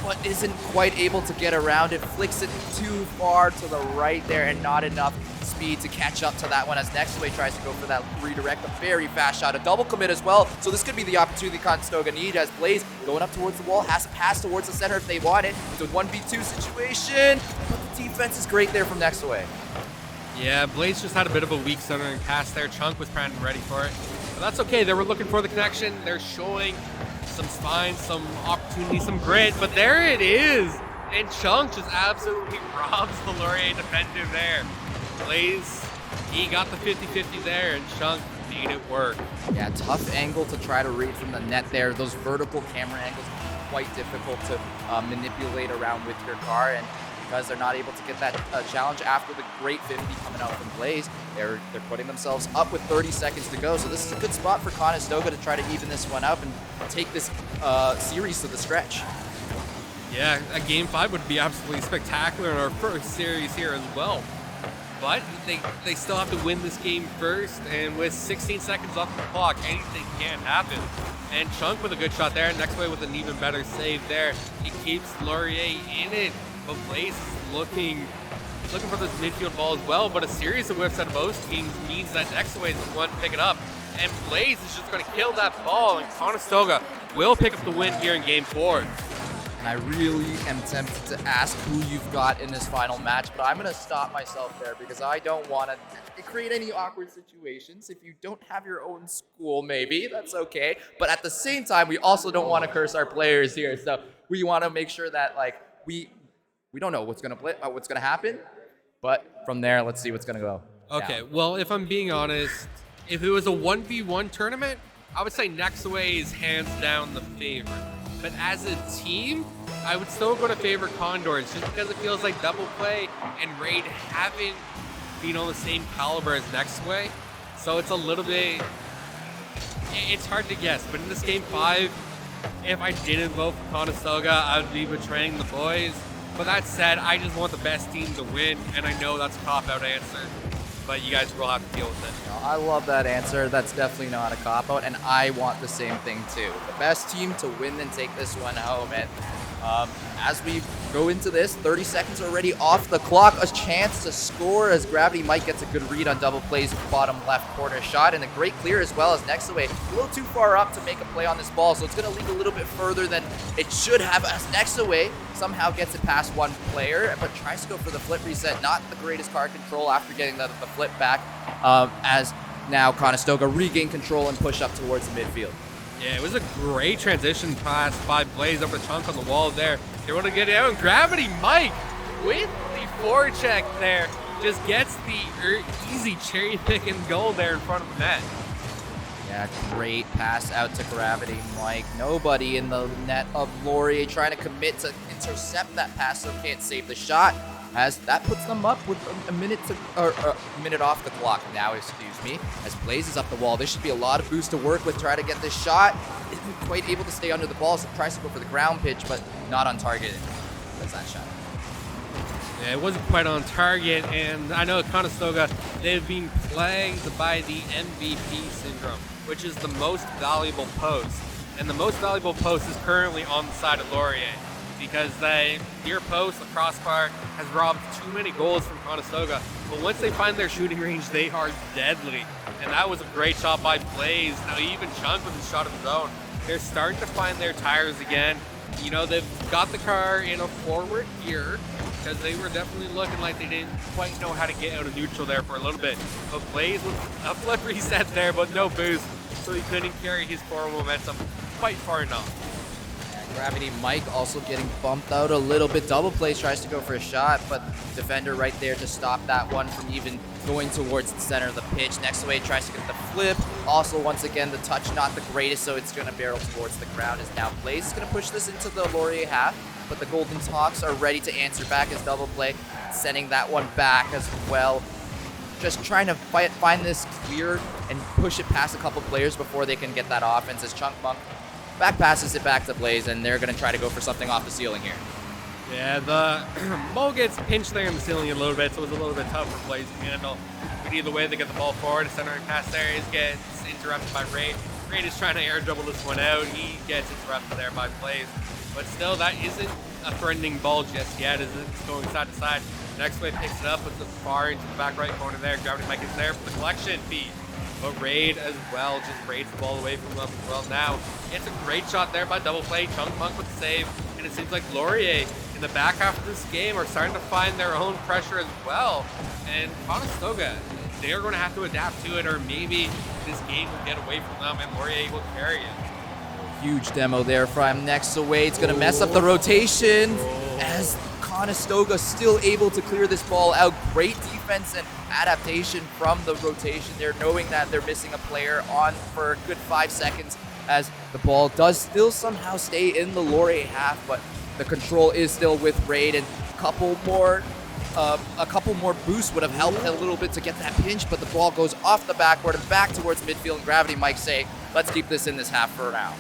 But isn't quite able to get around it. Flicks it too far to the right there, and not enough speed to catch up to that one, as Nextway tries to go for that redirect. A very fast shot, a double commit as well. So this could be the opportunity Conestoga need, as Blaze going up towards the wall, has to pass towards the center if they want it. It's a 1v2 situation, but the defense is great there from Nextway. Yeah, Blaze just had a bit of a weak centering pass there. Chunk was primed and ready for it. But that's okay. They were looking for the connection. They're showing some spine, some opportunity, some grit, but there it is. And Chunk just absolutely robs the Laurier defender there. Blaze, he got the 50-50 there, and Chunk made it work. Yeah, tough angle to try to read from the net there. Those vertical camera angles are quite difficult to manipulate around with your car, and because they're not able to get that challenge after the great 50 coming out from Blaze, they're putting themselves up with 30 seconds to go. So this is a good spot for Conestoga to try to even this one up and take this series to the stretch. Yeah, a Game 5 would be absolutely spectacular in our first series here as well. but they still have to win this game first, and with 16 seconds off the clock, anything can happen. And Chunk with a good shot there, next way with an even better save there. He keeps Laurier in it, but Blaze is looking for this midfield ball as well, but a series of whiffs at both teams means that next way is the one to pick it up, and Blaze is just going to kill that ball, and Conestoga will pick up the win here in Game 4. And I really am tempted to ask who you've got in this final match, but I'm going to stop myself there because I don't want to create any awkward situations. If you don't have your own school, maybe, that's okay. But at the same time, we also don't want to curse our players here. So we want to make sure that like we don't know what's going to happen. But from there, let's see what's going to go. Okay, down. well, if I'm being honest, if it was a 1v1 tournament, I would say Nextway is hands down the favorite. But as a team, I would still go to favor Condors just because it feels like Double Play and Raid haven't been on the same caliber as Nextway. So it's a little bit, it's hard to guess. But in this Game 5, if I didn't vote for Conestoga, I would be betraying the boys. But that said, I just want the best team to win, and I know that's a cop-out answer. But you guys will have to deal with it. I love that answer. That's definitely not a cop-out, and I want the same thing too. The best team to win and take this one home. And as we go into this, 30 seconds already off the clock, a chance to score as Gravity Mike gets a good read on Double Play's bottom left corner shot, and a great clear as well as Nextaway a little too far up to make a play on this ball, so it's going to lead a little bit further than it should have as Nextaway somehow gets it past one player, but tries to go for the flip reset. Not the greatest card control after getting the flip back, as now Conestoga regain control and push up towards the midfield. Yeah, it was a great transition pass by Blaze over the Chunk on the wall there. They want to get it out, and Gravity Mike with the forecheck there just gets the easy cherry picking goal there in front of the net. Yeah, great pass out to Gravity Mike. Nobody in the net of Laurier trying to commit to intercept that pass, so can't save the shot. As that puts them up with a minute off the clock now, excuse me, as Blaze is up the wall. There should be a lot of boost to work with, try to get this shot. Isn't quite able to stay under the ball, so tries to go for the ground pitch, but not on target. That's that shot. Yeah, it wasn't quite on target, and I know at Conestoga, they've been plagued by the MVP syndrome, which is the most valuable post. And the most valuable post is currently on the side of Laurier, because the near post, the crossbar, has robbed too many goals from Conestoga. But once they find their shooting range, they are deadly. And that was a great shot by Blaze. Now even Chunk with a shot of his own. They're starting to find their tires again. You know, they've got the car in a forward gear, because they were definitely looking like they didn't quite know how to get out of neutral there for a little bit. But Blaze with a flip reset there, but no boost, so he couldn't carry his forward momentum quite far enough. Gravity Mike also getting bumped out a little bit. Double Play tries to go for a shot, but defender right there to stop that one from even going towards the center of the pitch. Nextaway tries to get the flip. Also, once again, the touch not the greatest, so it's going to barrel towards the ground as now Blaze is going to push this into the Laurier half, but the Golden Hawks are ready to answer back as Double Play sending that one back as well. Just trying to find this clear and push it past a couple players before they can get that offense as Chunk Monk back passes it back to Blaze, and they're going to try to go for something off the ceiling here. Yeah, the ball gets pinched there in the ceiling a little bit, so it was a little bit tough for Blaze to handle. But either way, they get the ball forward. The centering pass there gets interrupted by Raid. Raid is trying to air dribble this one out. He gets interrupted there by Blaze. But still, that isn't a threatening ball just yet, as it's going side to side. Next way picks it up, puts it far into the back right corner there. Gravity Mike is there for the collection feed. But Raid as well just raids the ball away from them as well. Now, it's a great shot there by Double Play. Chunk Monk with the save. And it seems like Laurier in the back half of this game are starting to find their own pressure as well. And Conestoga, they are going to have to adapt to it, or maybe this game will get away from them and Laurier will carry it. Huge demo there from Nextaway. It's going to mess up the rotation as Conestoga still able to clear this ball out. Great defense and adaptation from the rotation there, knowing that they're missing a player on for a good 5 seconds as the ball does still somehow stay in the Laurier half, but the control is still with Raid, and a couple more boosts would have helped a little bit to get that pinch, but the ball goes off the backboard and back towards midfield, and Gravity Mike say, let's keep this in this half for now.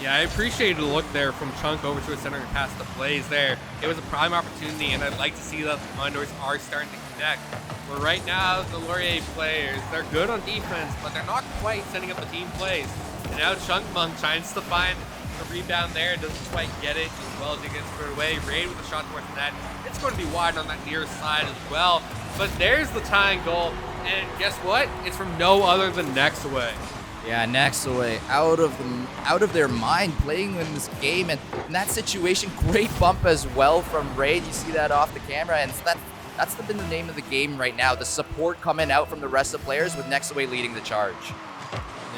Yeah, I appreciated the look there from Chunk over to a center and past the Blaze there. It was a prime opportunity, and I'd like to see that the Condors are starting to connect. But right now, the Laurier players, they're good on defense, but they're not quite setting up the team plays. And now Chunkmunk tries to find the rebound there, doesn't quite get it as well as he gets put away. Raid with a shot towards the net. It's going to be wide on that near side as well. But there's the tying goal, and guess what? It's from no other than Nexaway. Yeah, Nexaway out of their mind playing in this game, and in that situation, great bump as well from Raid. You see that off the camera, and that's been the name of the game right now. The support coming out from the rest of the players with Nexaway leading the charge.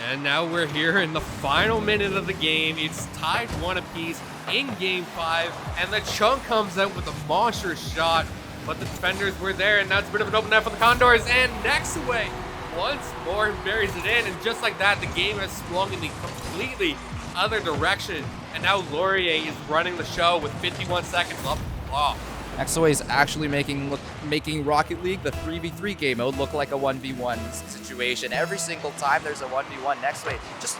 And now we're here in the final minute of the game. It's tied 1 apiece in Game 5, and the Chunk comes out with a monster shot, but the defenders were there, and now it's a bit of an open net for the Condors, and Nexaway once more buries it in, and just like that, the game has swung in the completely other direction, and now Laurier is running the show with 51 seconds left on the clock. Nexaway is actually making Rocket League, the 3v3 game mode, look like a 1v1 situation. Every single time there's a 1v1, Nexaway just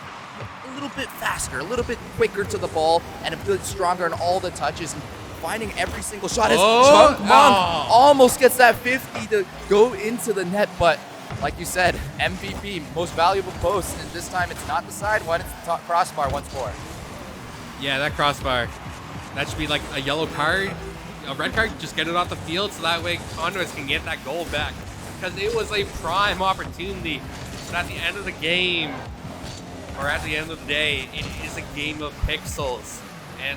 a little bit faster, a little bit quicker to the ball, and a bit stronger on all the touches, and finding every single shot. As Chunkmunk almost gets that 50 to go into the net, but like you said, MVP, most valuable post, and this time it's not the side one, it's the top crossbar once more. Yeah, that crossbar. That should be like a yellow card, a red card, just get it off the field so that way Condors can get that goal back. Because it was a prime opportunity. But at the end of the game, or at the end of the day, it is a game of pixels. And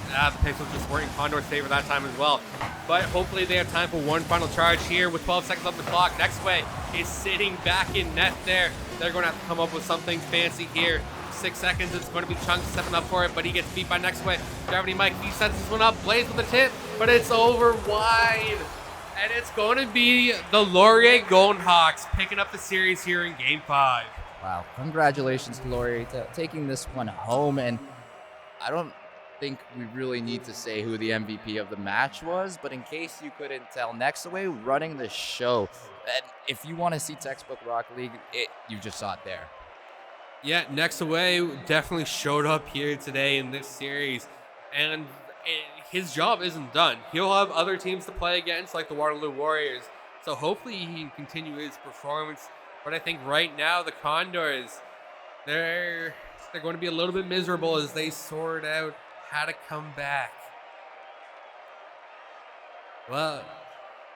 the pixels just weren't in Condor's favor that time as well. But hopefully they have time for one final charge here with 12 seconds on the clock. Nexaway is sitting back in net there. They're going to have to come up with something fancy here. 6 seconds, it's going to be Chunk stepping up for it, but he gets beat by Nexaway. Gravity Mike, he sets this one up, Blaze with a tip, but it's over wide. And it's going to be the Laurier Golden Hawks picking up the series here in Game 5. Wow, congratulations to Laurier taking this one home, and I don't think we really need to say who the MVP of the match was, but in case you couldn't tell, Nexaway running the show. And if you want to see textbook Rocket League, you just saw it there. Yeah, Nexaway definitely showed up here today in this series, and his job isn't done. He'll have other teams to play against, like the Waterloo Warriors, so hopefully he can continue his performance. But I think right now the Condors, they're going to be a little bit miserable as they sort out how to come back. Well,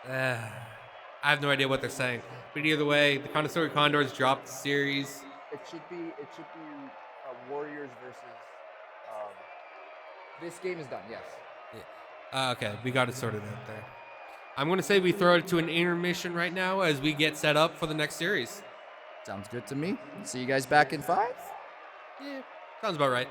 I have no idea what they're saying, but either way, the Connoisseur Condors dropped the series. It should be Warriors versus. This game is done. Yes. Yeah. Okay, we got it sorted out there. I'm going to say we throw it to an intermission right now as we get set up for the next series. Sounds good to me. See you guys back in 5. Yeah, sounds about right.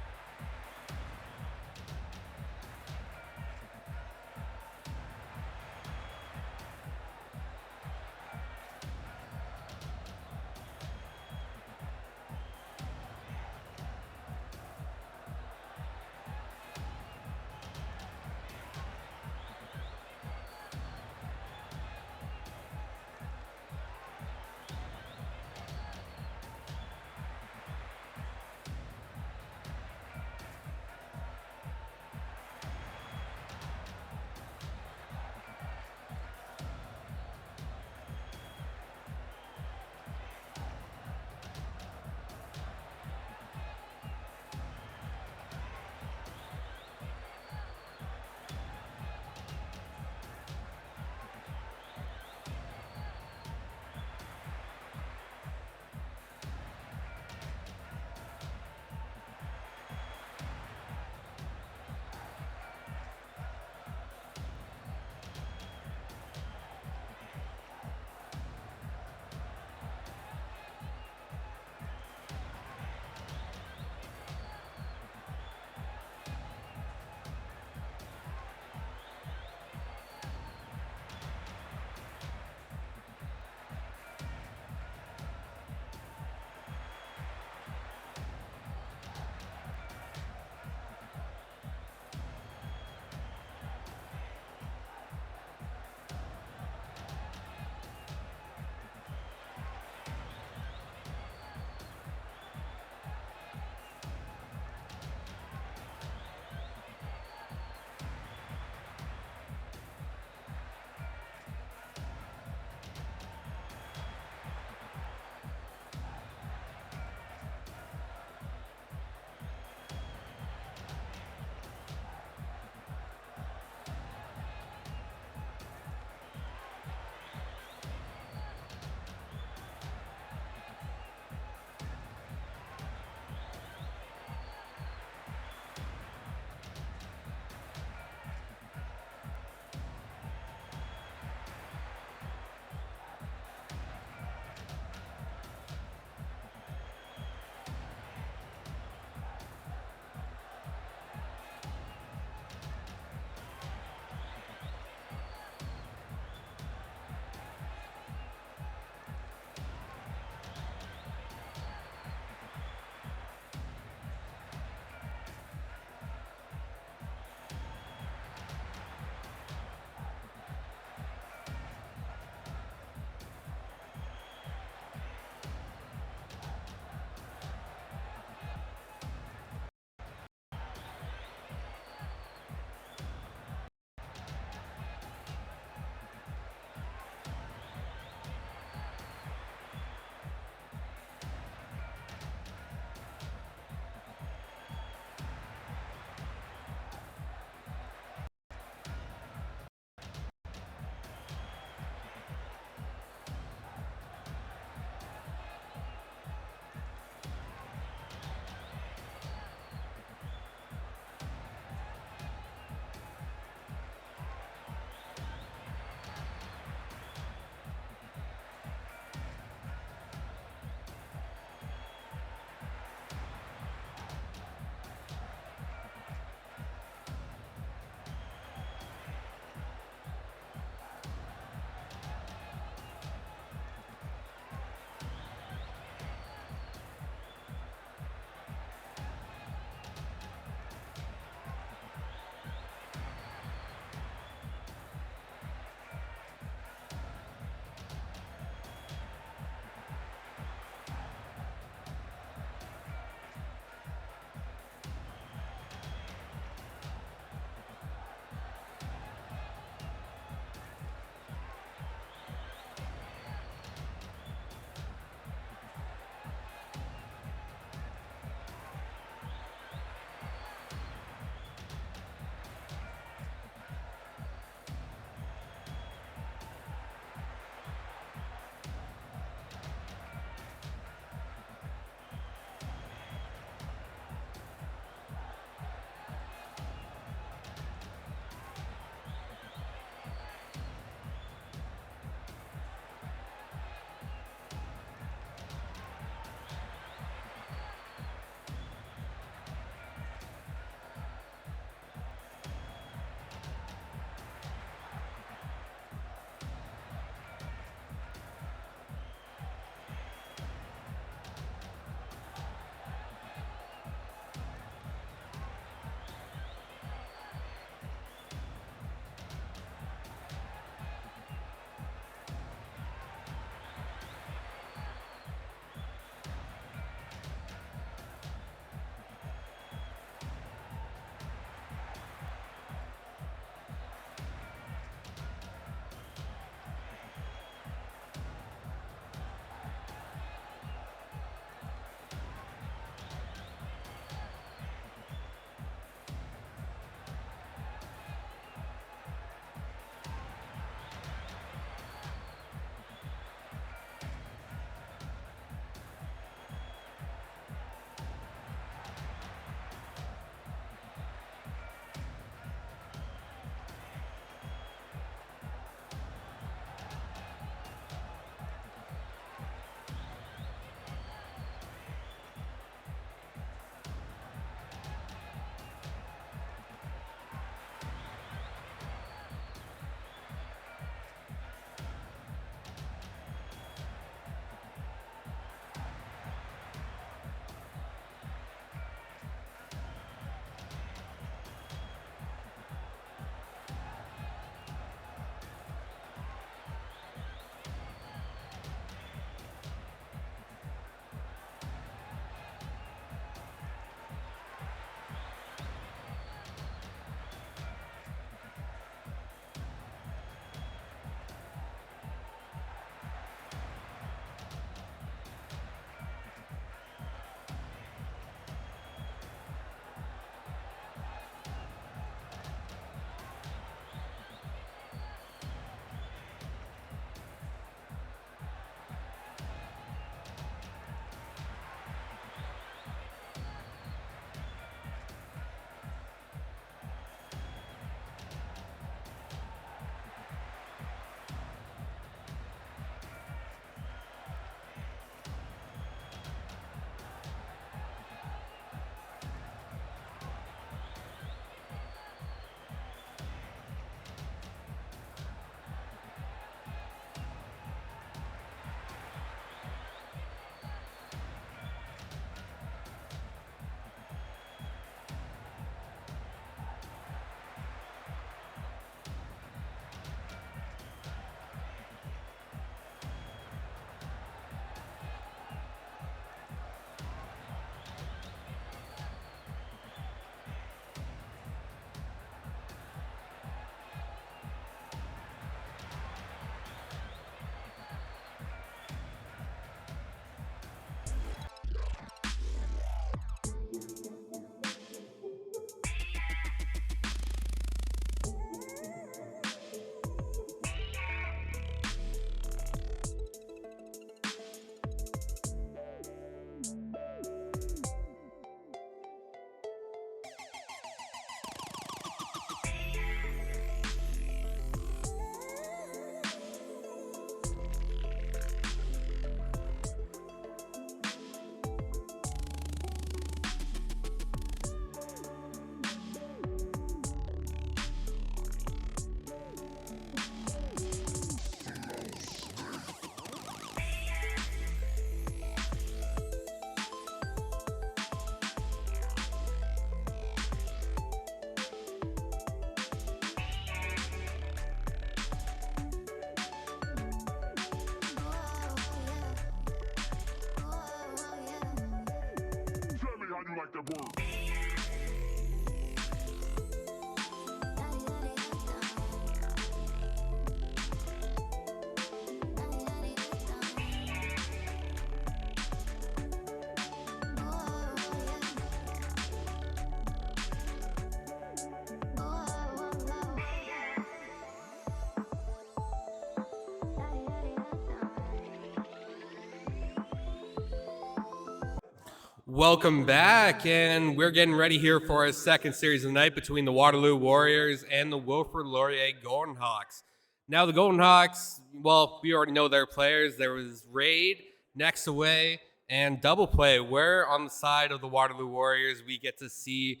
Welcome back, and we're getting ready here for our second series of the night between the Waterloo Warriors and the Wilfrid Laurier Golden Hawks. Now, the Golden Hawks, well, we already know their players. There was Raid, Next Away, and Double Play, where on the side of the Waterloo Warriors, we get to see,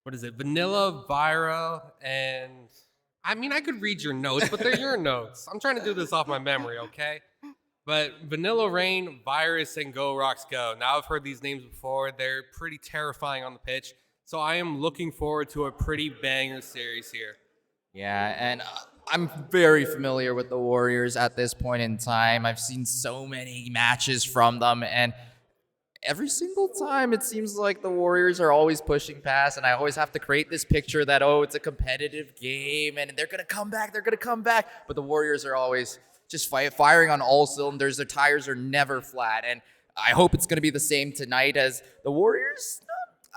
Vanilla, Vira, and... I mean, I could read your notes, but they're your notes. I'm trying to do this off my memory, okay? But Vanilla Rain, Virus, and Go Rocks Go. Now, I've heard these names before. They're pretty terrifying on the pitch. So I am looking forward to a pretty banger series here. Yeah, and I'm very familiar with the Warriors at this point in time. I've seen so many matches from them, and every single time it seems like the Warriors are always pushing past, and I always have to create this picture that, oh, it's a competitive game, and they're going to come back, but the Warriors are always just firing on all cylinders. Their tires are never flat, and I hope it's going to be the same tonight as the Warriors.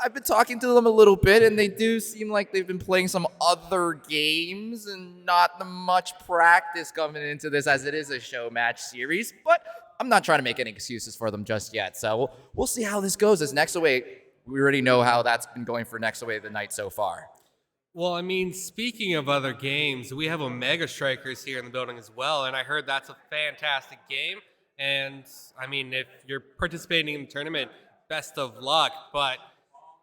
I've been talking to them a little bit, and they do seem like they've been playing some other games and not much practice coming into this, as it is a show match series, but I'm not trying to make any excuses for them just yet, so we'll see how this goes. As Next Away, we already know how that's been going for Next Away the night so far. Well, I mean, speaking of other games, we have Omega Strikers here in the building as well, and I heard that's a fantastic game. And, I mean, if you're participating in the tournament, best of luck. But,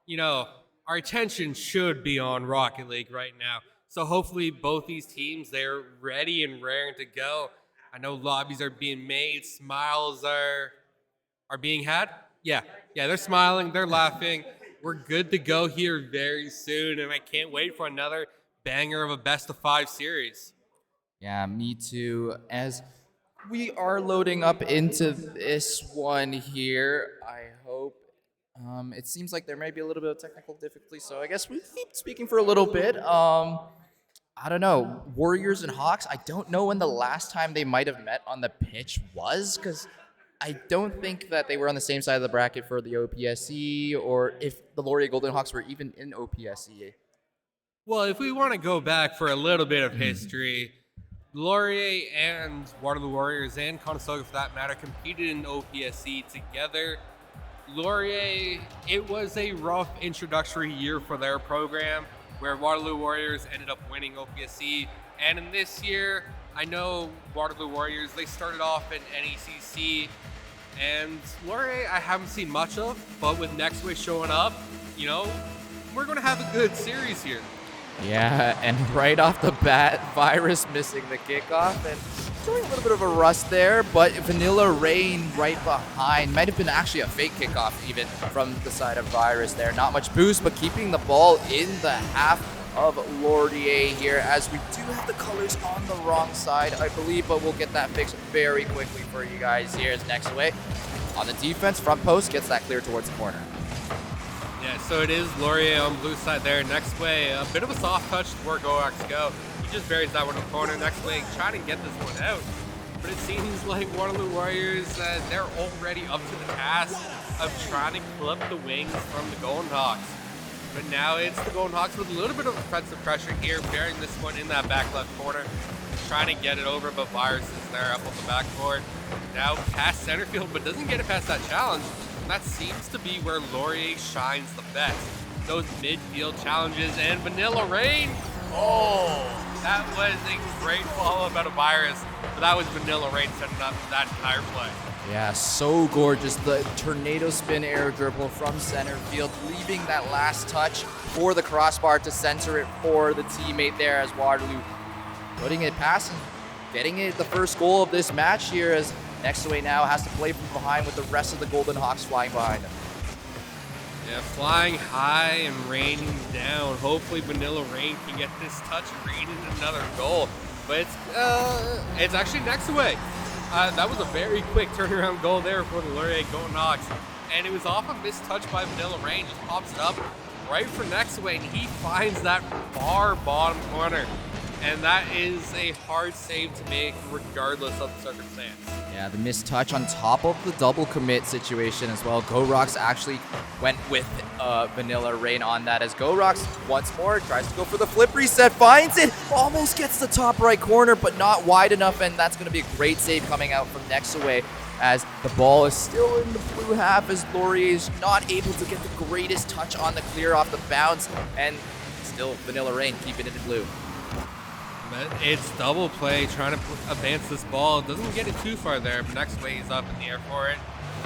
you know, our attention should be on Rocket League right now. So hopefully both these teams, they're ready and raring to go. I know lobbies are being made, smiles are being had. Yeah, they're smiling, they're laughing. We're good to go here very soon, and I can't wait for another banger of a best-of-5 series. Yeah, me too. As we are loading up into this one here, I hope it seems like there might be a little bit of technical difficulty, so I guess we keep speaking for a little bit. I don't know. Warriors and Hawks, I don't know when the last time they might have met on the pitch was, because I don't think that they were on the same side of the bracket for the OPSE, or if the Laurier Golden Hawks were even in OPSE. Well, if we want to go back for a little bit of history, Laurier and Waterloo Warriors and Conestoga, for that matter, competed in OPSE together. Laurier, it was a rough introductory year for their program, where Waterloo Warriors ended up winning OPSE. And in this year, I know Waterloo Warriors, they started off in NECC, and Laurier I haven't seen much of, but with Next Way showing up, you know, we're going to have a good series here. Yeah, and right off the bat, Virus missing the kickoff and showing a little bit of a rust there, but Vanilla Rain right behind. Might have been actually a fake kickoff even from the side of Virus there. Not much boost, but keeping the ball in the half of Laurier here, as we do have the colors on the wrong side, I believe, but we'll get that fixed very quickly for you guys here. As Next Away on the defense, front post gets that clear towards the corner. Yeah, so it is Laurier on blue side there. Next Way, a bit of a soft touch to where Go Rocks Go. He just buries that one in the corner. Next Way trying to get this one out. But it seems like Waterloo Warriors, they're already up to the task of trying to clip the wings from the Golden Hawks. But now it's the Golden Hawks with a little bit of offensive pressure here, bearing this one in that back left corner, trying to get it over, but Virus is there up on the backboard. Now past center field, but doesn't get it past that challenge. And that seems to be where Laurier shines the best. Those midfield challenges, and Vanilla Rain. Oh, that was a great follow-up out of Virus, but that was Vanilla Rain setting up that entire play. Yeah, so gorgeous. The tornado spin air dribble from center field, leaving that last touch for the crossbar to center it for the teammate there, as Waterloo putting it past and getting it the first goal of this match here, as Next Away now has to play from behind with the rest of the Golden Hawks flying behind him. Yeah, flying high and raining down. Hopefully Vanilla Rain can get this touch and rain in another goal. But it's actually Next Away. That was a very quick turnaround goal there for the Laurier Golden Hawks. and it was off a missed touch by Vanilla Rain. Just pops it up right for Nexaway, and he finds that far bottom corner. And that is a hard save to make regardless of the circumstance. Yeah, the missed touch on top of the double commit situation as well. GoRox actually went with Vanilla Rain on that as GoRox once more tries to go for the flip reset, finds it, almost gets the top right corner, but not wide enough, and that's going to be a great save coming out from Nexaway as the ball is still in the blue half as Laurier is not able to get the greatest touch on the clear off the bounce, and still Vanilla Rain keeping it in blue. But it's double play trying to advance this ball. Doesn't get it too far there, but Nexaway is up in the air for it.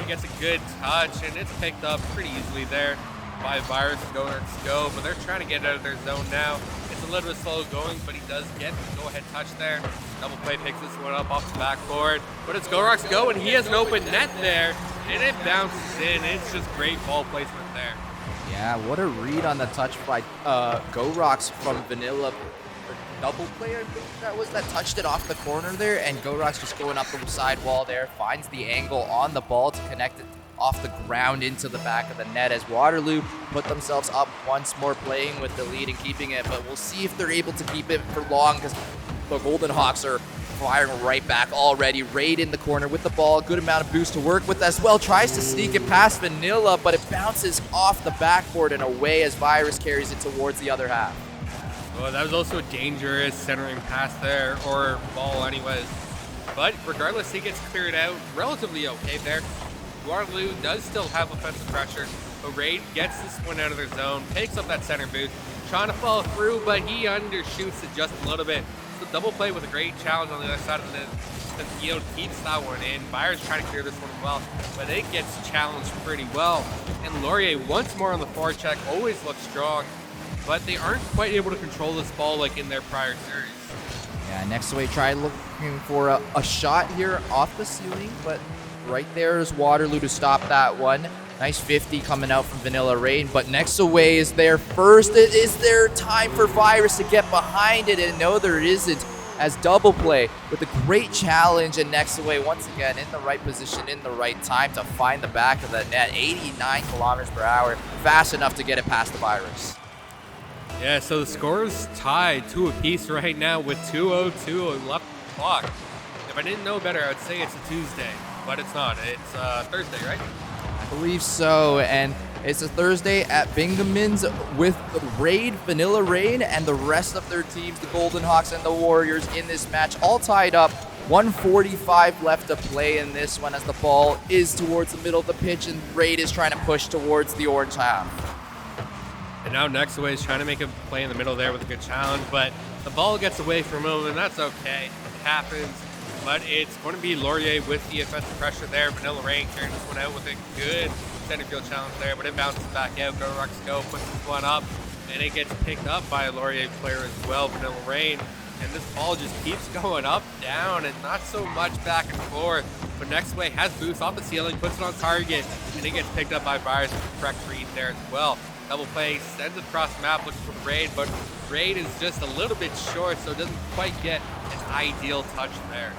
He gets a good touch, and it's picked up pretty easily there by Virus and Go, but they're trying to get out of their zone now. It's a little bit slow going, but he does get the go-ahead touch there. Double play picks this one up off the backboard, but it's GoRox Go, and he has an open net there, and it bounces in. It's just great ball placement there. Yeah, what a read on the touch by GoRox from Vanilla. Double play, I think that touched it off the corner there, and GoRox just going up the side wall there, finds the angle on the ball to connect it off the ground into the back of the net as Waterloo put themselves up once more, playing with the lead and keeping it, but we'll see if they're able to keep it for long because the Golden Hawks are firing right back already. Raid in the corner with the ball, good amount of boost to work with as well, tries to sneak it past Vanilla, but it bounces off the backboard and away as Virus carries it towards the other half. Well, that was also a dangerous centering pass there, or ball anyways. But regardless, he gets cleared out relatively okay there. Waterloo does still have offensive pressure, but Raid gets this one out of their zone, takes up that center boost, trying to follow through, but he undershoots it just a little bit. So double play with a great challenge on the other side of the net. Field keeps that one in. Byers trying to clear this one as well, but it gets challenged pretty well. And Laurier once more on the forward check, always looks strong, but they aren't quite able to control this ball like in their prior series. Yeah, Nexaway tried looking for a shot here off the ceiling, but right there is Waterloo to stop that one. Nice 50 coming out from Vanilla Rain, but Nexaway is there first. It is their time for Virus to get behind it, and no, there isn't, as double play with a great challenge, and Nexaway once again in the right position, in the right time to find the back of the net. 89 kilometers per hour, fast enough to get it past the Virus. Yeah, so the score is tied 2 apiece right now with 2:02 left on the clock. If I didn't know better, I would say it's a Tuesday, but it's not. It's Thursday, right? I believe so, and it's a Thursday at Bingemans with the Raid, Vanilla Rain, and the rest of their teams, the Golden Hawks and the Warriors, in this match, all tied up. 1:45 left to play in this one as the ball is towards the middle of the pitch, and Raid is trying to push towards the orange half. And now Nexaway is trying to make a play in the middle there with a good challenge, but the ball gets away from him, and that's okay. It happens. But it's going to be Laurier with the offensive pressure there. Vanilla Rain carrying this one out with a good center field challenge there, but it bounces back out. GoRox Go puts this one up, and it gets picked up by a Laurier player as well, Vanilla Rain. And this ball just keeps going up, down, and not so much back and forth. But Nexaway has boost off the ceiling, puts it on target, and it gets picked up by Virus with the correct read there as well. Double play, sends it across the map, looking for Raid, but Raid is just a little bit short, so it doesn't quite get an ideal touch there.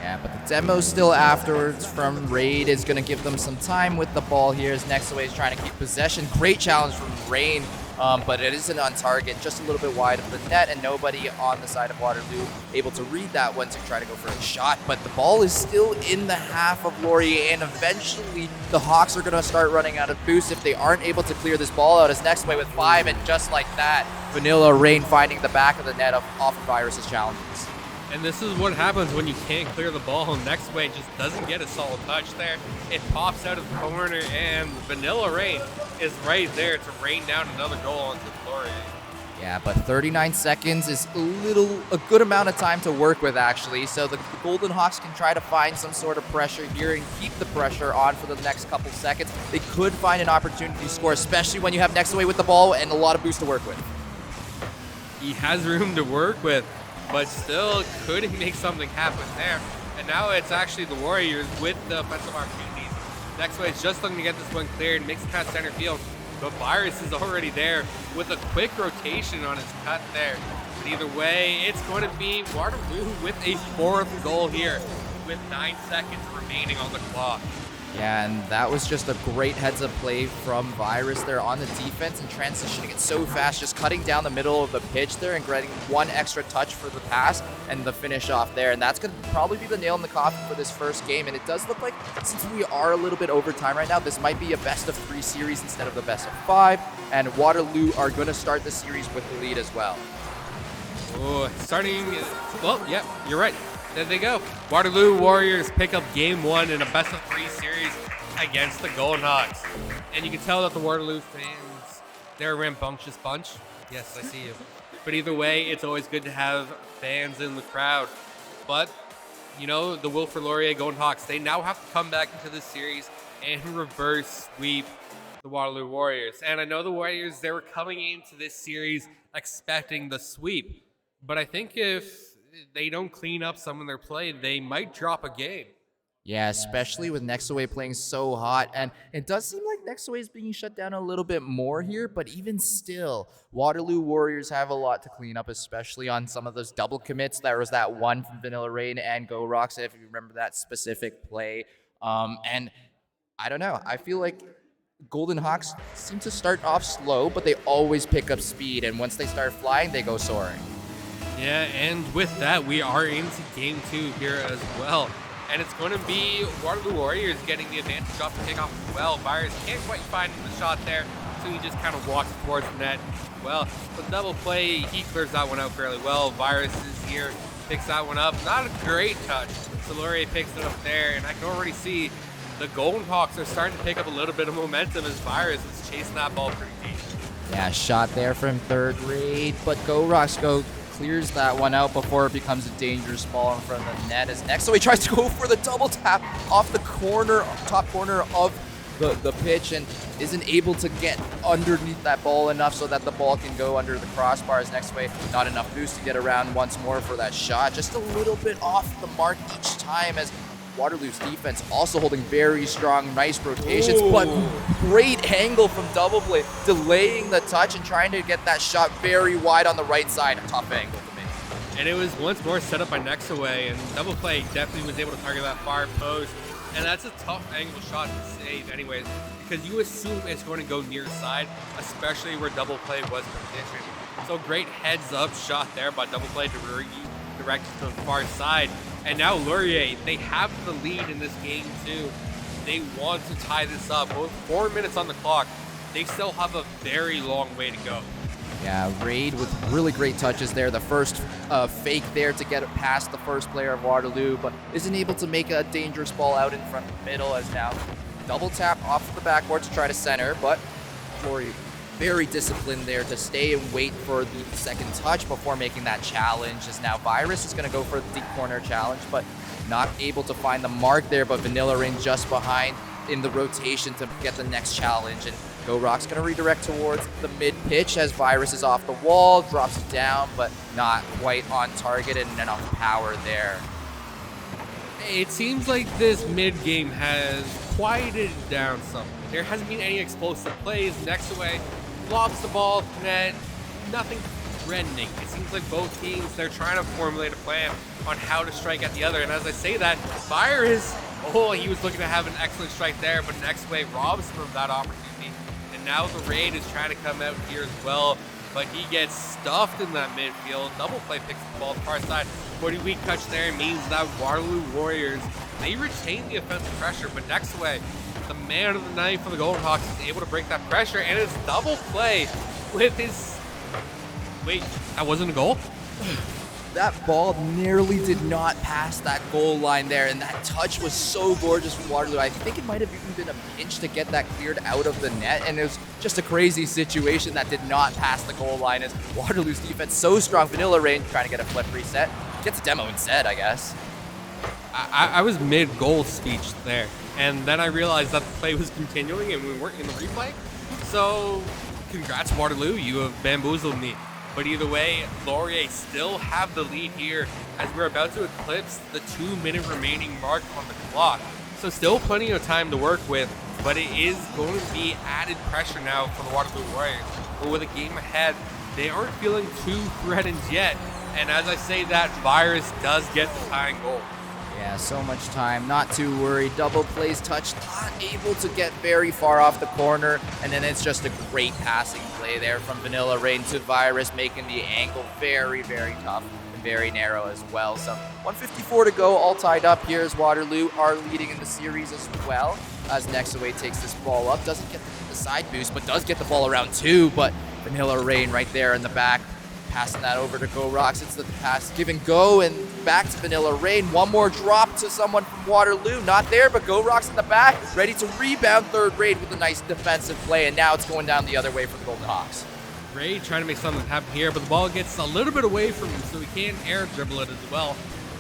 Yeah, but the demo still afterwards from Raid is going to give them some time with the ball here as Nexaway is trying to keep possession. Great challenge from Rain, but it isn't on target, just a little bit wide of the net, and nobody on the side of Waterloo able to read that one to try to go for a shot. But the ball is still in the half of Laurier, and eventually the Hawks are going to start running out of boost if they aren't able to clear this ball out as Nexaway with 5, and just like that, Vanilla Rain finding the back of the net off of Virus's challenges. And this is what happens when you can't clear the ball. Nexaway just doesn't get a solid touch there. It pops out of the corner, and Vanilla Rain is right there to rain down another goal onto Laurier. Yeah, but 39 seconds is a good amount of time to work with, actually. So the Golden Hawks can try to find some sort of pressure here and keep the pressure on for the next couple seconds. They could find an opportunity to score, especially when you have Nexaway with the ball and a lot of boost to work with. He has room to work with, but still couldn't make something happen there. And now it's actually the Warriors with the offensive opportunities. Nexaway is just looking to get this one cleared, makes it past center field, but Virus is already there with a quick rotation on his cut there. But either way, it's going to be Waterloo with a 4th goal here with 9 seconds remaining on the clock. Yeah, and that was just a great heads-up play from Virus there on the defense and transitioning it so fast, just cutting down the middle of the pitch there and getting one extra touch for the pass and the finish off there. And that's going to probably be the nail in the coffin for this first game. And it does look like, since we are a little bit over time right now, this might be a best-of-3 series instead of the best-of-5. And Waterloo are going to start the series with the lead as well. Oh, well, yeah, you're right. There they go. Waterloo Warriors pick up game 1 in a best-of-3 series against the Golden Hawks. And you can tell that the Waterloo fans, they're a rambunctious bunch. Yes, I see you. But either way, it's always good to have fans in the crowd. But, you know, the Wilfrid Laurier Golden Hawks, they now have to come back into this series and reverse sweep the Waterloo Warriors. And I know the Warriors, they were coming into this series expecting the sweep. But I think if they don't clean up some of their play, they might drop a game. Yeah, especially with Nexaway playing so hot. And it does seem like Nexaway is being shut down a little bit more here, but even still, Waterloo Warriors have a lot to clean up, especially on some of those double commits. There was that one from Vanilla Rain and Go Rocks, if you remember that specific play. And I don't know, I feel like Golden Hawks seem to start off slow, but they always pick up speed, and once they start flying, they go soaring. Yeah, and with that, we are into game 2 here as well. And it's going to be Waterloo Warriors getting the advantage off the kickoff as well. Virus can't quite find the shot there, so he just kind of walks towards the net. Well, the double play, he clears that one out fairly well. Virus is here, picks that one up. Not a great touch. So Laurier picks it up there, and I can already see the Golden Hawks are starting to pick up a little bit of momentum as Virus is chasing that ball pretty deep. Yeah, shot there from third grade, but Go Rocks clears that one out before it becomes a dangerous ball in front of the net. As next, so he tries to go for the double tap off the corner, top corner of the pitch, and isn't able to get underneath that ball enough so that the ball can go under the crossbars. Next way, not enough boost to get around once more for that shot. Just a little bit off the mark each time, as Waterloo's defense also holding very strong, nice rotations. Ooh. But great angle from Double Play, delaying the touch and trying to get that shot very wide on the right side. A tough angle to me. And it was once more set up by Nexaway, and Double Play definitely was able to target that far post. And that's a tough angle shot to save anyways, because you assume it's going to go near side, especially where Double Play was positioned. So great heads up shot there by Double Play to redirect to the far side. And now Laurier, they have the lead in this game too. They want to tie this up. With 4 minutes on the clock, they still have a very long way to go. Yeah, Raid with really great touches there. The first fake there to get it past the first player of Waterloo, but isn't able to make a dangerous ball out in front of the middle, as now double tap off the backboard to try to center, but Laurier very disciplined there to stay and wait for the second touch before making that challenge, as now Virus is going to go for the deep corner challenge, but not able to find the mark there, but Vanilla Rain just behind in the rotation to get the next challenge. And Go Rock's going to redirect towards the mid pitch as Virus is off the wall, drops it down, but not quite on target and enough power there. It seems like this mid game has quieted down some. There hasn't been any explosive plays. Nexaway lobs the ball to the net, nothing threatening. It seems like both teams, they're trying to formulate a plan on how to strike at the other. And as I say that, Virus, he was looking to have an excellent strike there, but Nexaway robs him of that opportunity. And now the Raid is trying to come out here as well, but he gets stuffed in that midfield. Double Play picks the ball to the far side. 40-week touch there means that Waterloo Warriors, they retain the offensive pressure, but Nexaway, the man of the night for the Golden Hawks, is able to break that pressure, and it's Double Play with his... Wait, that wasn't a goal? That ball nearly did not pass that goal line there, and that touch was so gorgeous from Waterloo. I think it might have even been a pinch to get that cleared out of the net, and it was just a crazy situation that did not pass the goal line, as Waterloo's defense so strong. Vanilla Rain trying to get a flip reset. Gets a demo instead, I guess. I was mid-goal speech there, and then I realized that the play was continuing and we weren't in the replay. So, congrats Waterloo, you have bamboozled me. But either way, Laurier still have the lead here as we're about to eclipse the 2-minute remaining mark on the clock. So still plenty of time to work with, but it is going to be added pressure now for the Waterloo Warriors. But with a game ahead, they aren't feeling too threatened yet. And as I say that, Virus does get the tying goal. Yeah, so much time, not too worried. Double plays touch, not able to get very far off the corner, and then it's just a great passing play there from Vanilla Rain to Virus, making the angle very, very tough and very narrow as well. So 154 to go, all tied up here as Waterloo are leading in the series as well, as Nexaway takes this ball up, doesn't get the side boost, but does get the ball around two, but Vanilla Rain right there in the back, passing that over to Go Rocks. It's the pass, give and go, and back to Vanilla Rain. One more drop to someone from Waterloo. Not there, but Go Rocks in the back, ready to rebound third Raid with a nice defensive play, and now it's going down the other way for the Golden Hawks. Raid trying to make something happen here, but the ball gets a little bit away from him, so he can't air dribble it as well.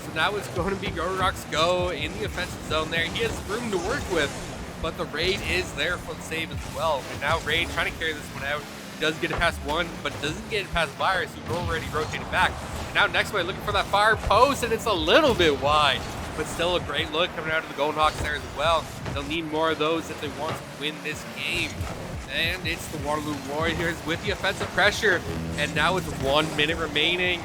So now it's going to be Go Rocks go in the offensive zone there. He has room to work with, but the Raid is there for the save as well. And now Raid trying to carry this one out. Does get it past one, but doesn't get it past Virus, who's already rotated back. And now Nexaway looking for that far post, and it's a little bit wide, but still a great look coming out of the Golden Hawks there as well. They'll need more of those if they want to win this game. And it's the Waterloo Warriors with the offensive pressure, and now it's 1 minute remaining.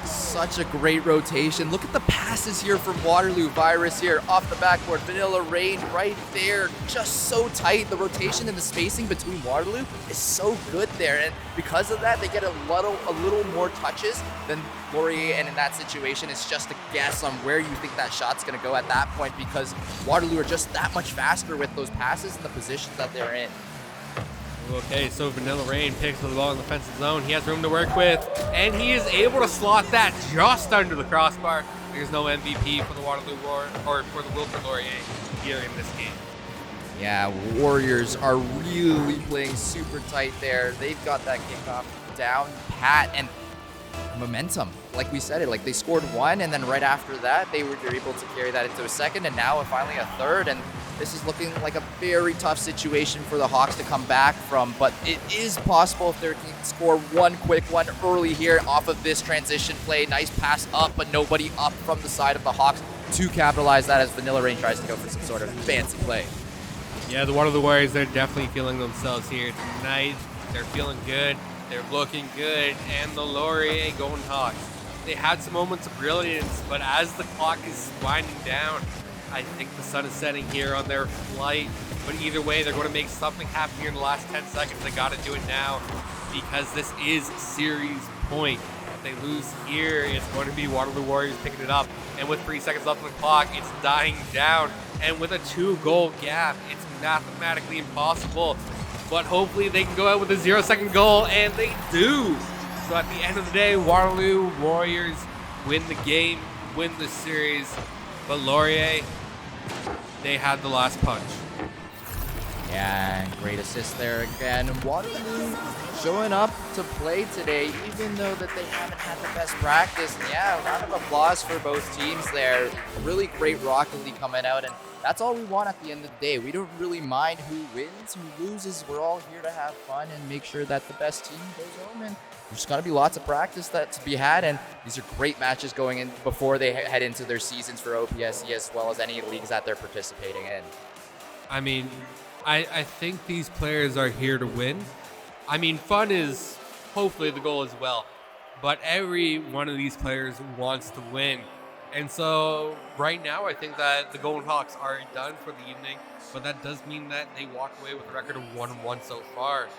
Such a great rotation. Look at the passes here from Waterloo. Virus here off the backboard. Vanilla Rain right there. Just so tight. The rotation and the spacing between Waterloo is so good there. And because of that, they get a little more touches than Laurier. And in that situation, it's just a guess on where you think that shot's going to go at that point, because Waterloo are just that much faster with those passes and the positions that they're in. Okay, so Vanilla Rain picks the ball in the defensive zone. He has room to work with, and he is able to slot that just under the crossbar. There's no MVP for the Waterloo War or for the Wilfred Laurier here in this game. Yeah, Warriors are really playing super tight there. They've got that kickoff down pat, and momentum, like we said it, like they scored one, and then right after that they were able to carry that into a second, and now finally a third. And this is looking like a very tough situation for the Hawks to come back from, but it is possible if they can score one quick one early here off of this transition play. Nice pass up, but nobody up from the side of the Hawks to capitalize that as Vanilla Rain tries to go for some sort of fancy play. Yeah, the Waterloo Warriors, they're definitely feeling themselves here tonight. They're feeling good. They're looking good. And the Laurier Golden Hawks, they had some moments of brilliance, but as the clock is winding down, I think the sun is setting here on their flight. But either way, they're going to make something happen here in the last 10 seconds. They got to do it now, because this is series point. If they lose here, it's going to be Waterloo Warriors picking it up. And with 3 seconds left on the clock, it's dying down. And with a 2-goal gap, it's mathematically impossible. But hopefully they can go out with a 0-second goal, and they do. So at the end of the day, Waterloo Warriors win the game, win the series. But Laurier, they had the last punch. Yeah, great assist there again. Waterloo showing up to play today, even though that they haven't had the best practice. And yeah, a round of applause for both teams there. Really great Rocket League coming out, and that's all we want at the end of the day. We don't really mind who wins, who loses. We're all here to have fun and make sure that the best team goes home. And there's just got to be lots of practice that's to be had, and these are great matches going in before they head into their seasons for OPSE, as well as any leagues that they're participating in. I mean, I think these players are here to win. I mean, fun is hopefully the goal as well, but every one of these players wants to win. And so right now, I think that the Golden Hawks are done for the evening, but that does mean that they walk away with a record of 1-1 so far.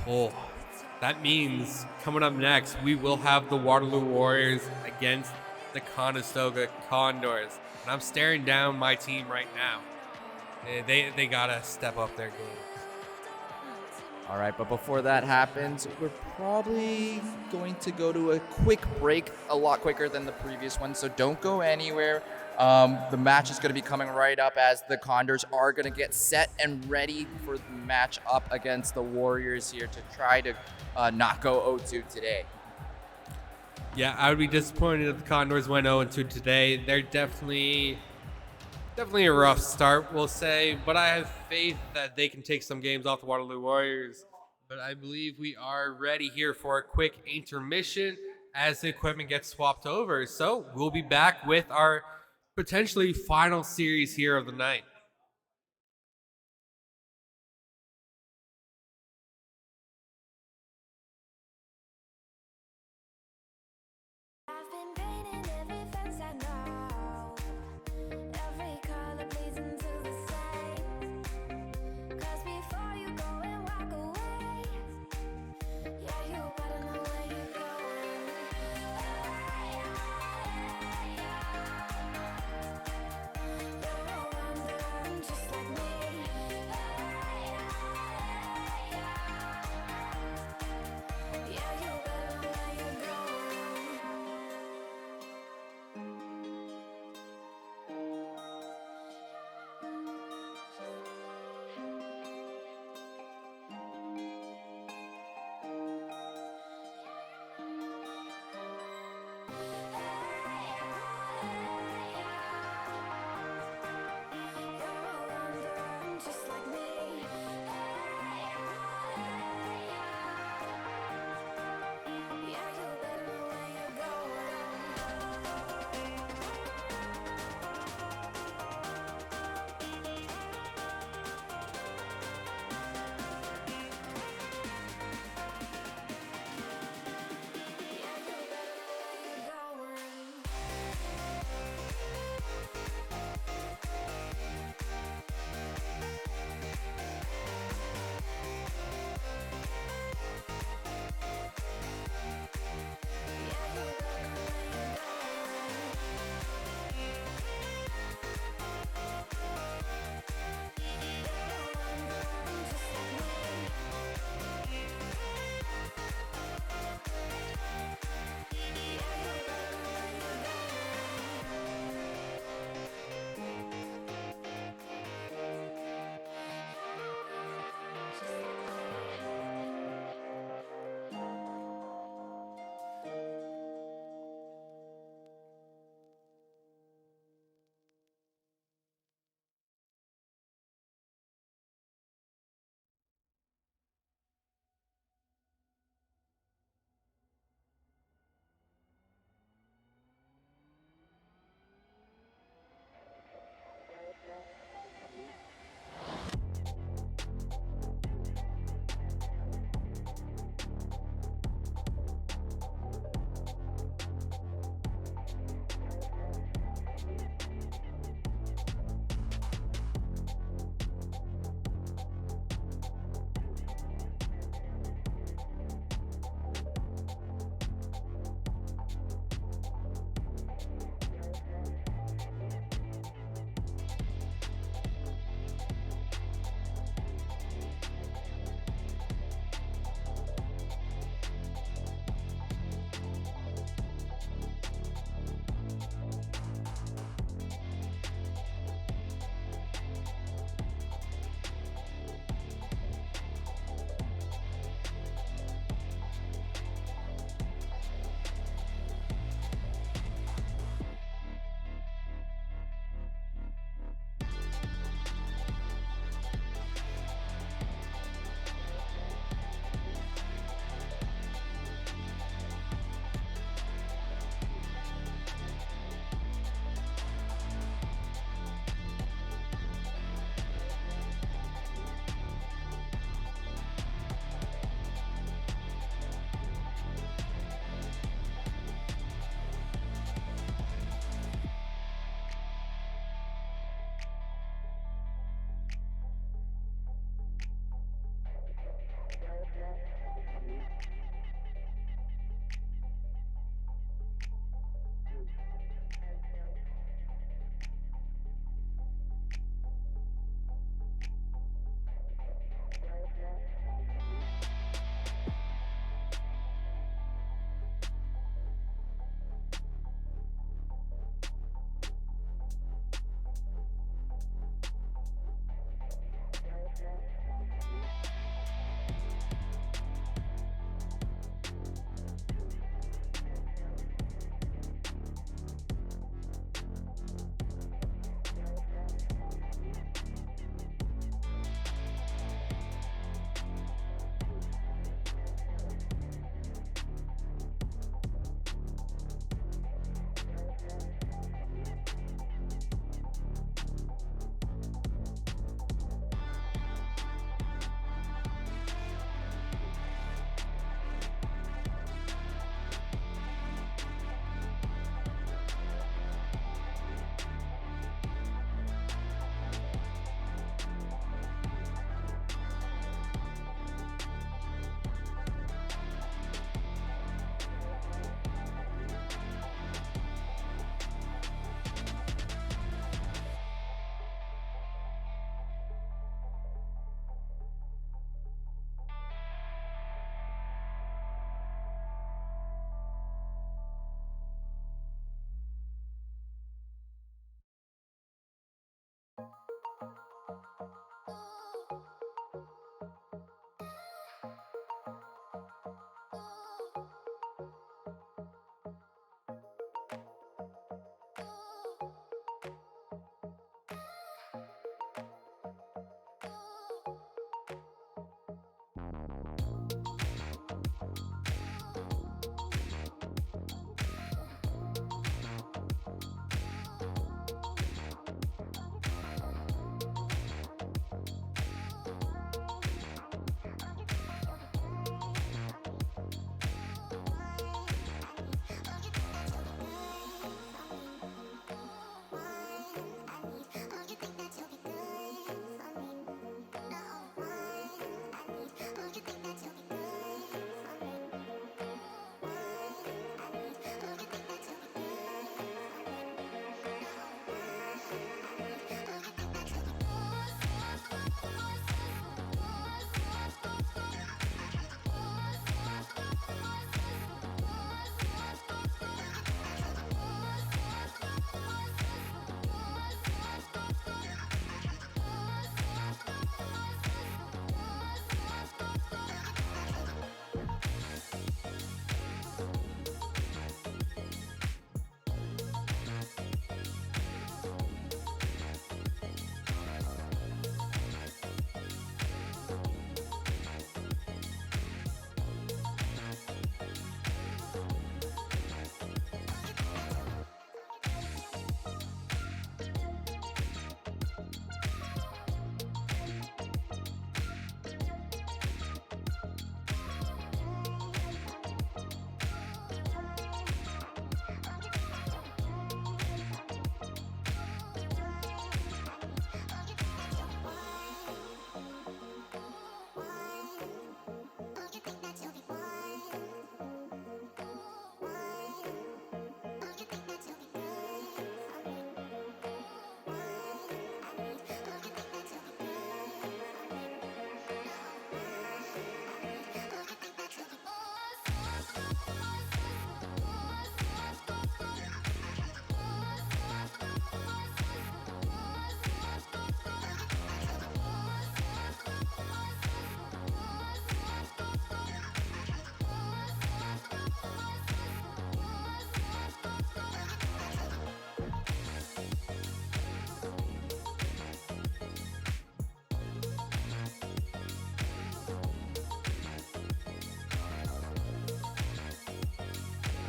Oh, that means coming up next, we will have the Waterloo Warriors against the Conestoga Condors. And I'm staring down my team right now. They gotta step up their game. All right, but before that happens, we're probably going to go to a quick break, a lot quicker than the previous one, so don't go anywhere. The match is going to be coming right up as the Condors are going to get set and ready for the match up against the Warriors here to try to not go 0-2 today. Yeah, I would be disappointed if the Condors went 0-2 today. They're definitely a rough start, we'll say, but I have faith that they can take some games off the Waterloo Warriors. But I believe we are ready here for a quick intermission as the equipment gets swapped over. So we'll be back with our potentially final series here of the night.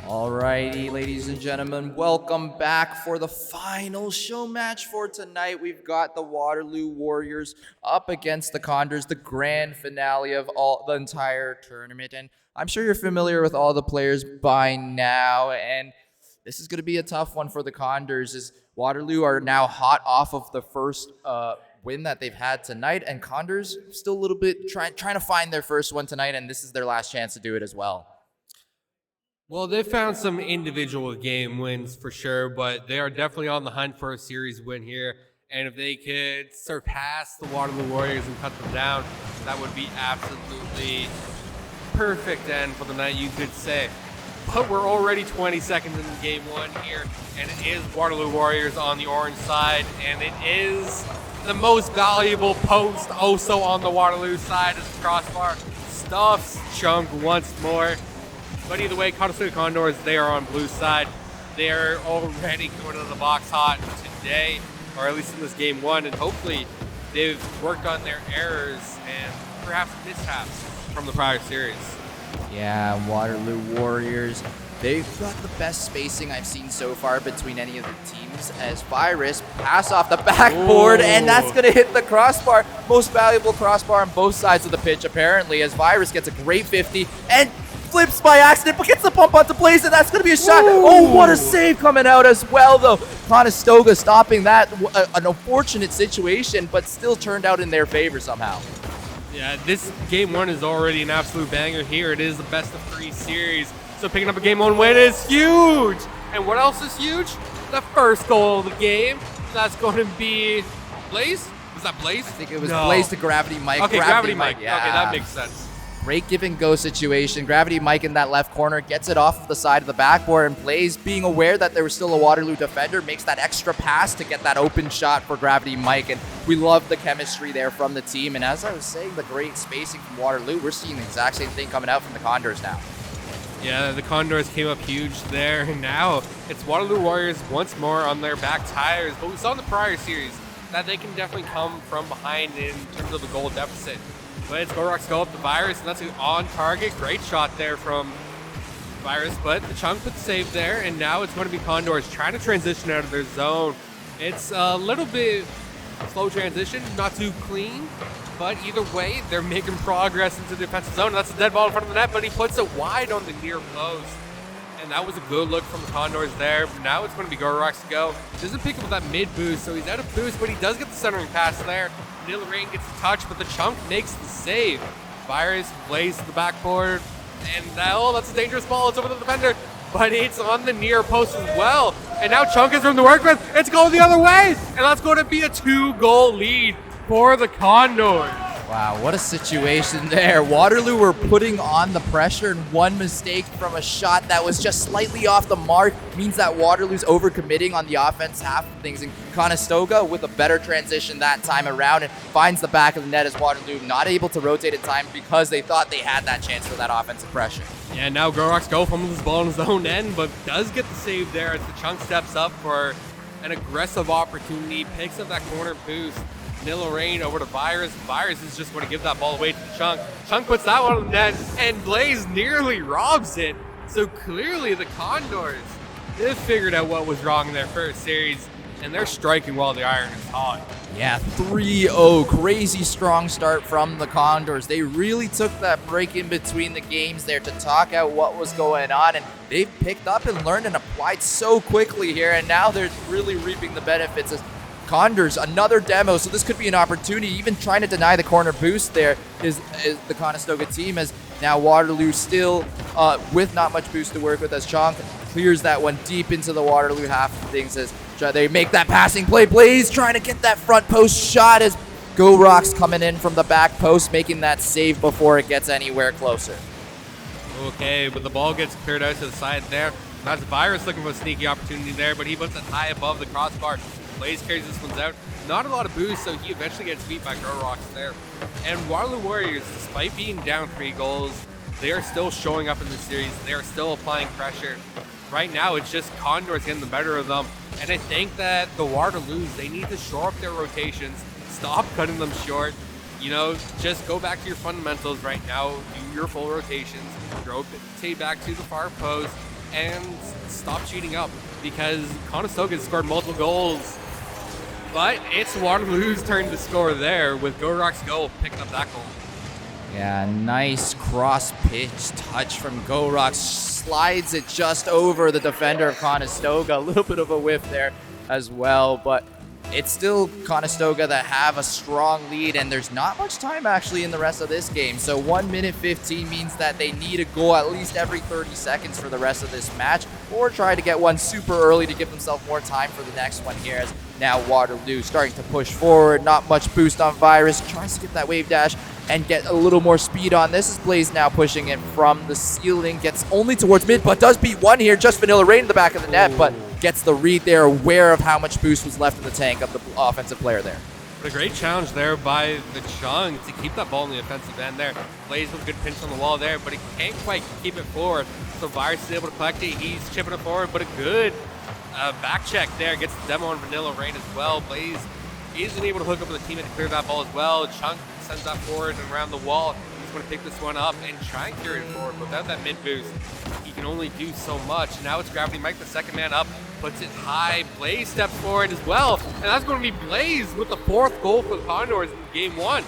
Alrighty, ladies and gentlemen, welcome back for the final show match for tonight. We've got the Waterloo Warriors up against the Condors, the grand finale of the entire tournament. And I'm sure you're familiar with all the players by now. And this is going to be a tough one for the Condors, as Waterloo are now hot off of the first win that they've had tonight, and Condors still a little bit trying to find their first one tonight, and this is their last chance to do it as well. Well, they found some individual game wins for sure, but they are definitely on the hunt for a series win here. And if they could surpass the Waterloo Warriors and cut them down, that would be absolutely perfect end for the night, you could say. But we're already 20 seconds into game one here, and it is Waterloo Warriors on the orange side, and it is the most valuable post also on the Waterloo side as the crossbar stuffs Chunk once more. But either way, Conestoga Condors, they are on blue side. They're already going to the box hot today, or at least in this game one, and hopefully they've worked on their errors and perhaps mishaps from the prior series. Yeah, Waterloo Warriors, they've got the best spacing I've seen so far between any of the teams, as Virus pass off the backboard, and that's going to hit the crossbar. Most valuable crossbar on both sides of the pitch, apparently, as Virus gets a great 50 and flips by accident, but gets the bump onto Blaze, and that's going to be a shot. Ooh. Oh, what a save coming out as well, though. Conestoga stopping that. An unfortunate situation, but still turned out in their favor somehow. Yeah, this game one is already an absolute banger here. It is the best of 3 series. So picking up a game one win is huge. And what else is huge? The first goal of the game. That's going to be Blaze? Was that Blaze? I think it was Blaze to Gravity Mike. Okay, Gravity Mike. Yeah. Okay, that makes sense. Great give and go situation. Gravity Mike in that left corner gets it off of the side of the backboard, and Blaze, being aware that there was still a Waterloo defender, makes that extra pass to get that open shot for Gravity Mike. And we love the chemistry there from the team. And as I was saying, the great spacing from Waterloo, we're seeing the exact same thing coming out from the Condors now. Yeah, the Condors came up huge there, and now it's Waterloo Warriors once more on their back tires. But we saw in the prior series that they can definitely come from behind in terms of the goal deficit. But it's GoRock's go up the Virus, and that's an on-target. Great shot there from Virus, but the Chunk put the save there, and now it's going to be Condors trying to transition out of their zone. It's a little bit slow transition, not too clean, but either way, they're making progress into the defensive zone. That's a dead ball in front of the net, but he puts it wide on the near post. And that was a good look from the Condors there. But now it's going to be GoRock's go. Doesn't pick up that mid boost, so he's out of boost, but he does get the centering pass there. Nil Rain gets the touch, but the Chunk makes the save. Virus plays to the backboard, and that's a dangerous ball. It's over the defender, but it's on the near post as well. And now Chunk has room to work with. It's going the other way, and that's going to be a 2-goal lead for the Condors. Wow, what a situation there. Waterloo were putting on the pressure, and one mistake from a shot that was just slightly off the mark means that Waterloo's overcommitting on the offense half of things. And Conestoga with a better transition that time around and finds the back of the net as Waterloo not able to rotate in time because they thought they had that chance for that offensive pressure. Yeah, now GoRock's Go fumbles this ball in his own end, but does get the save there as the Chunk steps up for an aggressive opportunity, picks up that corner boost. Vanilla Rain over to Virus. Virus is just going to give that ball away to Chunk. Chunk puts that one on the net, and Blaze nearly robs it. So clearly the Condors, they've figured out what was wrong in their first series, and they're striking while the iron is hot. Yeah, 3-0, crazy strong start from the Condors. They really took that break in between the games there to talk out what was going on, and they've picked up and learned and applied so quickly here, and now they're really reaping the benefits as Condors, another demo, so this could be an opportunity. Even trying to deny the corner boost there is the Conestoga team, as now Waterloo still with not much boost to work with as Chonk clears that one deep into the Waterloo half of things as they make that passing play. Blaze trying to get that front post shot as GoRock's coming in from the back post, making that save before it gets anywhere closer. Okay, but the ball gets cleared out to the side there. That's Virus looking for a sneaky opportunity there, but he puts it high above the crossbar. Blaze carries this one out. Not a lot of boost, so he eventually gets beat by GoRock's there. And Waterloo Warriors, despite being down 3 goals, they are still showing up in the series. They are still applying pressure. Right now, it's just Condors getting the better of them. And I think that the Waterloos, they need to shore up their rotations, stop cutting them short. You know, just go back to your fundamentals right now, do your full rotations, rotate back to the far post, and stop cheating up, because Conestoga has scored multiple goals. But it's Waterloo's turn to score there with GoRock's Go picking up that goal. Yeah, nice cross-pitch touch from GoRock. Slides it just over the defender of Conestoga. A little bit of a whiff there as well, but it's still Conestoga that have a strong lead, and there's not much time actually in the rest of this game. So 1 minute 15 means that they need a goal at least every 30 seconds for the rest of this match, or try to get one super early to give themselves more time for the next one here, as now Waterloo starting to push forward. Not much boost on Virus, tries to get that wave dash and get a little more speed on this. Is Blaze now pushing it from the ceiling, gets only towards mid, but does beat one here. Just Vanilla Rain in the back of the net, but gets the read there, aware of how much boost was left in the tank of the offensive player there. But a great challenge there by the Chunk to keep that ball in the offensive end there. Blaze with a good pinch on the wall there, but he can't quite keep it forward. So Virus is able to collect it. He's chipping it forward, but a good back check there. Gets the demo on Vanilla Rain as well. Blaze isn't able to hook up with the teammate to clear that ball as well. Chunk sends that forward and around the wall. He's going to pick this one up and try and carry it forward. But without that mid boost, he can only do so much. Now it's Gravity Mike, the second man up, puts it high. Blaze steps forward as well. And that's going to be Blaze with the 4th goal for the Condors in game 1.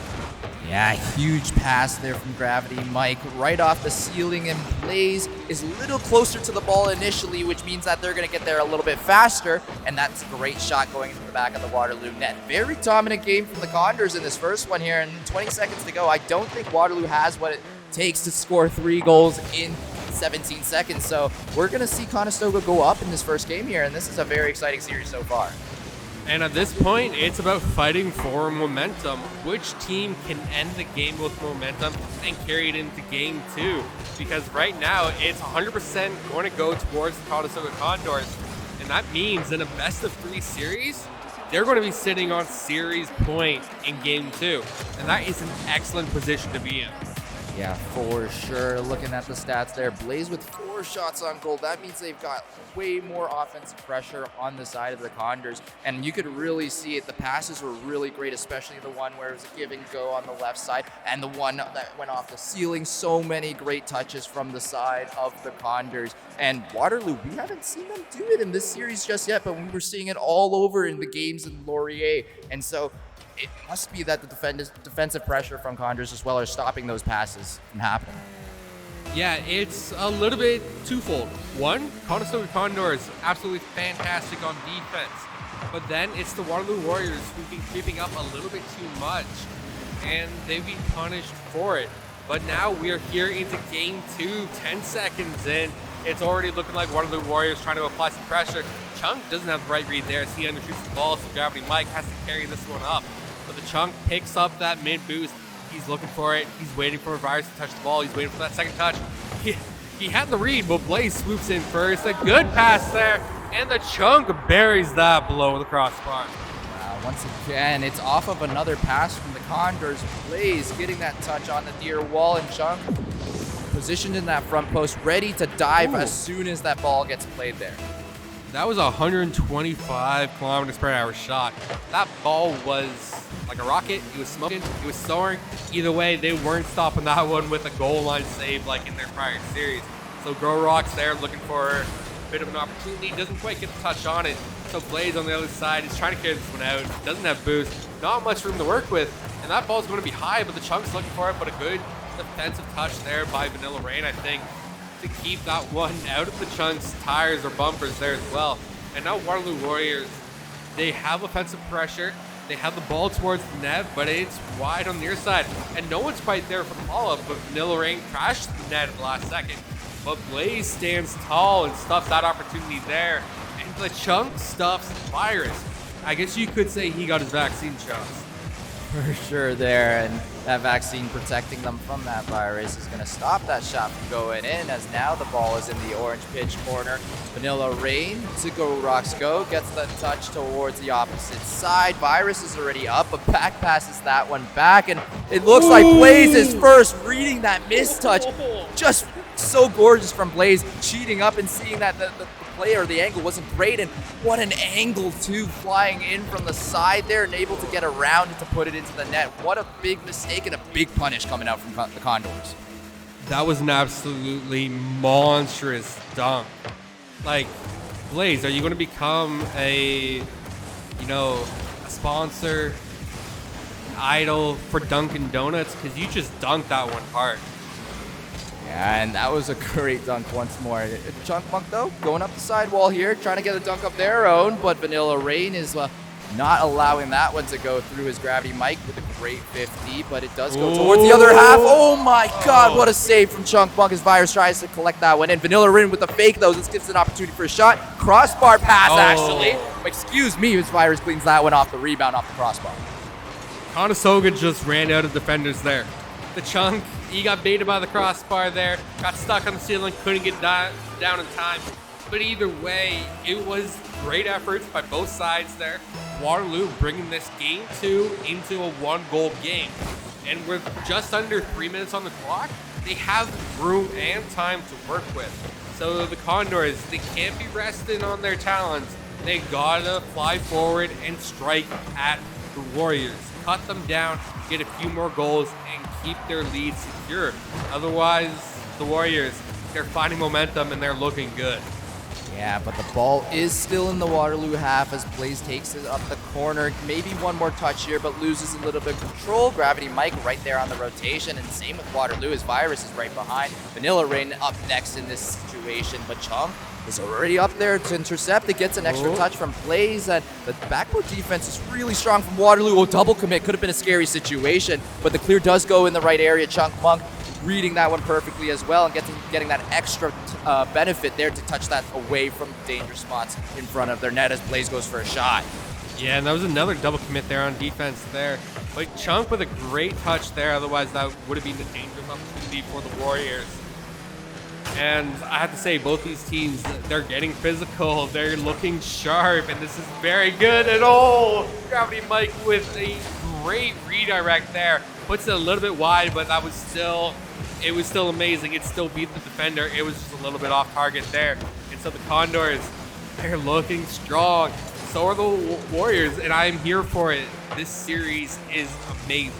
Yeah, huge pass there from Gravity Mike right off the ceiling, and Blaze is a little closer to the ball initially, which means that they're going to get there a little bit faster, and that's a great shot going into the back of the Waterloo net. Very dominant game from the Condors in this first one here, and 20 seconds to go. I don't think Waterloo has what it takes to score 3 goals in 17 seconds, so we're going to see Conestoga go up in this first game here, and this is a very exciting series so far. And at this point, it's about fighting for momentum. Which team can end the game with momentum and carry it into game 2? Because right now, it's 100% going to go towards the Conestoga Condors. And that means in a best-of-3 series, they're going to be sitting on series point in game 2. And that is an excellent position to be in. Yeah, for sure. Looking at the stats there, Blaze with 4 shots on goal. That means they've got way more offensive pressure on the side of the Condors. And you could really see it. The passes were really great, especially the one where it was a give and go on the left side and the one that went off the ceiling. So many great touches from the side of the Condors. And Waterloo, we haven't seen them do it in this series just yet, but we were seeing it all over in the games in Laurier. And so it must be that the defensive pressure from Condors as well are stopping those passes from happening. Yeah, it's a little bit twofold. One, Conestoga Condors, absolutely fantastic on defense. But then it's the Waterloo Warriors who've been creeping up a little bit too much, and they've been punished for it. But now we are here into game 2, 10 seconds in. It's already looking like one of the Warriors trying to apply some pressure. Chunk doesn't have the right read there as he undershoots the ball, so Gravity Mike has to carry this one up. But the Chunk picks up that mid boost. He's looking for it. He's waiting for Virus to touch the ball. He's waiting for that second touch. He had the read, but Blaze swoops in first. A good pass there, and the Chunk buries that below the crossbar. Once again, it's off of another pass from the Condors. Blaze getting that touch on the near wall, and Chunk positioned in that front post, ready to dive as soon as that ball gets played there. That was a 125 kilometers per hour shot. That ball was like a rocket. It was smoking. It was soaring. Either way, they weren't stopping that one with a goal line save like in their prior series. So GoRock's there looking for a bit of an opportunity. Doesn't quite get the touch on it. So Blaze on the other side is trying to carry this one out. Doesn't have boost. Not much room to work with. And that ball's going to be high, but the Chunk's looking for it. But a good defensive touch there by Vanilla Rain, I think, to keep that one out of the Chunk's tires or bumpers there as well. And now Waterloo Warriors, they have offensive pressure. They have the ball towards the net, but it's wide on their side. And no one's quite there for the follow-up, but Vanilla Rain crashed the net at the last second. But Blaze stands tall and stuffs that opportunity there. And the Chunk stuffs Virus. I guess you could say he got his vaccine shots. For sure there, and that vaccine protecting them from that virus is going to stop that shot from going in, as now the ball is in the orange pitch corner. Vanilla Rain to GoRock's go, gets the touch towards the opposite side. Virus is already up, but back passes that one back, and it looks like Blaze is first reading that mistouch. Just so gorgeous from Blaze, cheating up and seeing that the play or the angle wasn't great, and what an angle too, flying in from the side there and able to get around it to put it into the net. What a big mistake and a big punish coming out from the Condors. That was an absolutely monstrous dunk. Like, Blaze, are you going to become a sponsor, an idol for Dunkin' Donuts? Because you just dunked that one hard. Yeah, and that was a great dunk once more. Chunk Monk, though, going up the sidewall here, trying to get a dunk of their own, but Vanilla Rain is not allowing that one to go through his Gravity Mike with a great 50, but it does go towards the other half. Oh my God, what a save from Chunk Monk as Virus tries to collect that one. And Vanilla Rain with the fake, though, this gives an opportunity for a shot. Crossbar pass, actually. Excuse me, as Virus cleans that one off the rebound off the crossbar. Conestoga just ran out of defenders there. The Chunk, he got baited by the crossbar there, got stuck on the ceiling, couldn't get down in time. But either way, it was great efforts by both sides there. Waterloo bringing this game 2 into a 1-goal game. And with just under 3 minutes on the clock, they have room and time to work with. So the Condors, they can't be resting on their talents. They gotta fly forward and strike at the Warriors. Cut them down, get a few more goals, and keep their lead secure. Otherwise, the Warriors, they're finding momentum and they're looking good. Yeah, but the ball is still in the Waterloo half as Blaze takes it up the corner. Maybe one more touch here, but loses a little bit of control. Gravity Mike right there on the rotation, and same with Waterloo as Virus is right behind. Vanilla Rain up next in this situation, but Chunk is already up there to intercept. It gets an extra touch from Blaze, and the backboard defense is really strong from Waterloo. Oh, double commit, could have been a scary situation, but the clear does go in the right area. Chunk Monk reading that one perfectly as well and getting that extra benefit there to touch that away from danger spots in front of their net as Blaze goes for a shot. Yeah, and that was another double commit there on defense there. But Chunk with a great touch there, otherwise that would have been a dangerous opportunity for the Warriors. And I have to say, both these teams, they're getting physical, they're looking sharp, and this is very good at all. Gravity Mike with a great redirect there. Puts it a little bit wide, but that was still, it was still amazing. It still beat the defender. It was just a little bit off target there. And so the Condors, they're looking strong. So are the Warriors, and I'm here for it. This series is amazing.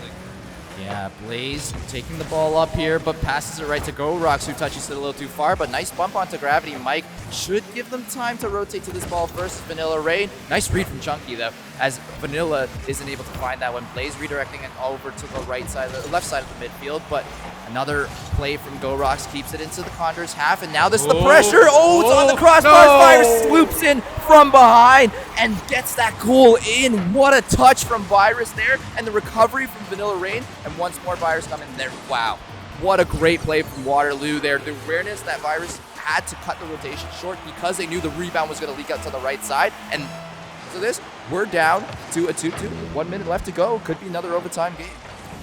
Yeah, Blaze taking the ball up here, but passes it right to GoRock, who touches it a little too far, but nice bump onto Gravity Mike. Should give them time to rotate to this ball first. Vanilla Rain. Nice read from Chunky, though, as Vanilla isn't able to find that one. Blaze redirecting it over to the right side, the left side of the midfield, but another play from GoRocks keeps it into the Condors half, and now this is the pressure. Oh, it's on the crossbar. Fire swoops in from behind and gets that goal in. What a touch from Virus there, and the recovery from Vanilla Rain, and once more Virus coming there. Wow. what a great play from Waterloo there. The awareness that Virus had to cut the rotation short because they knew the rebound was going to leak out to the right side. And so this, we're down to a 2-2. 1 minute left to go. Could be another overtime game.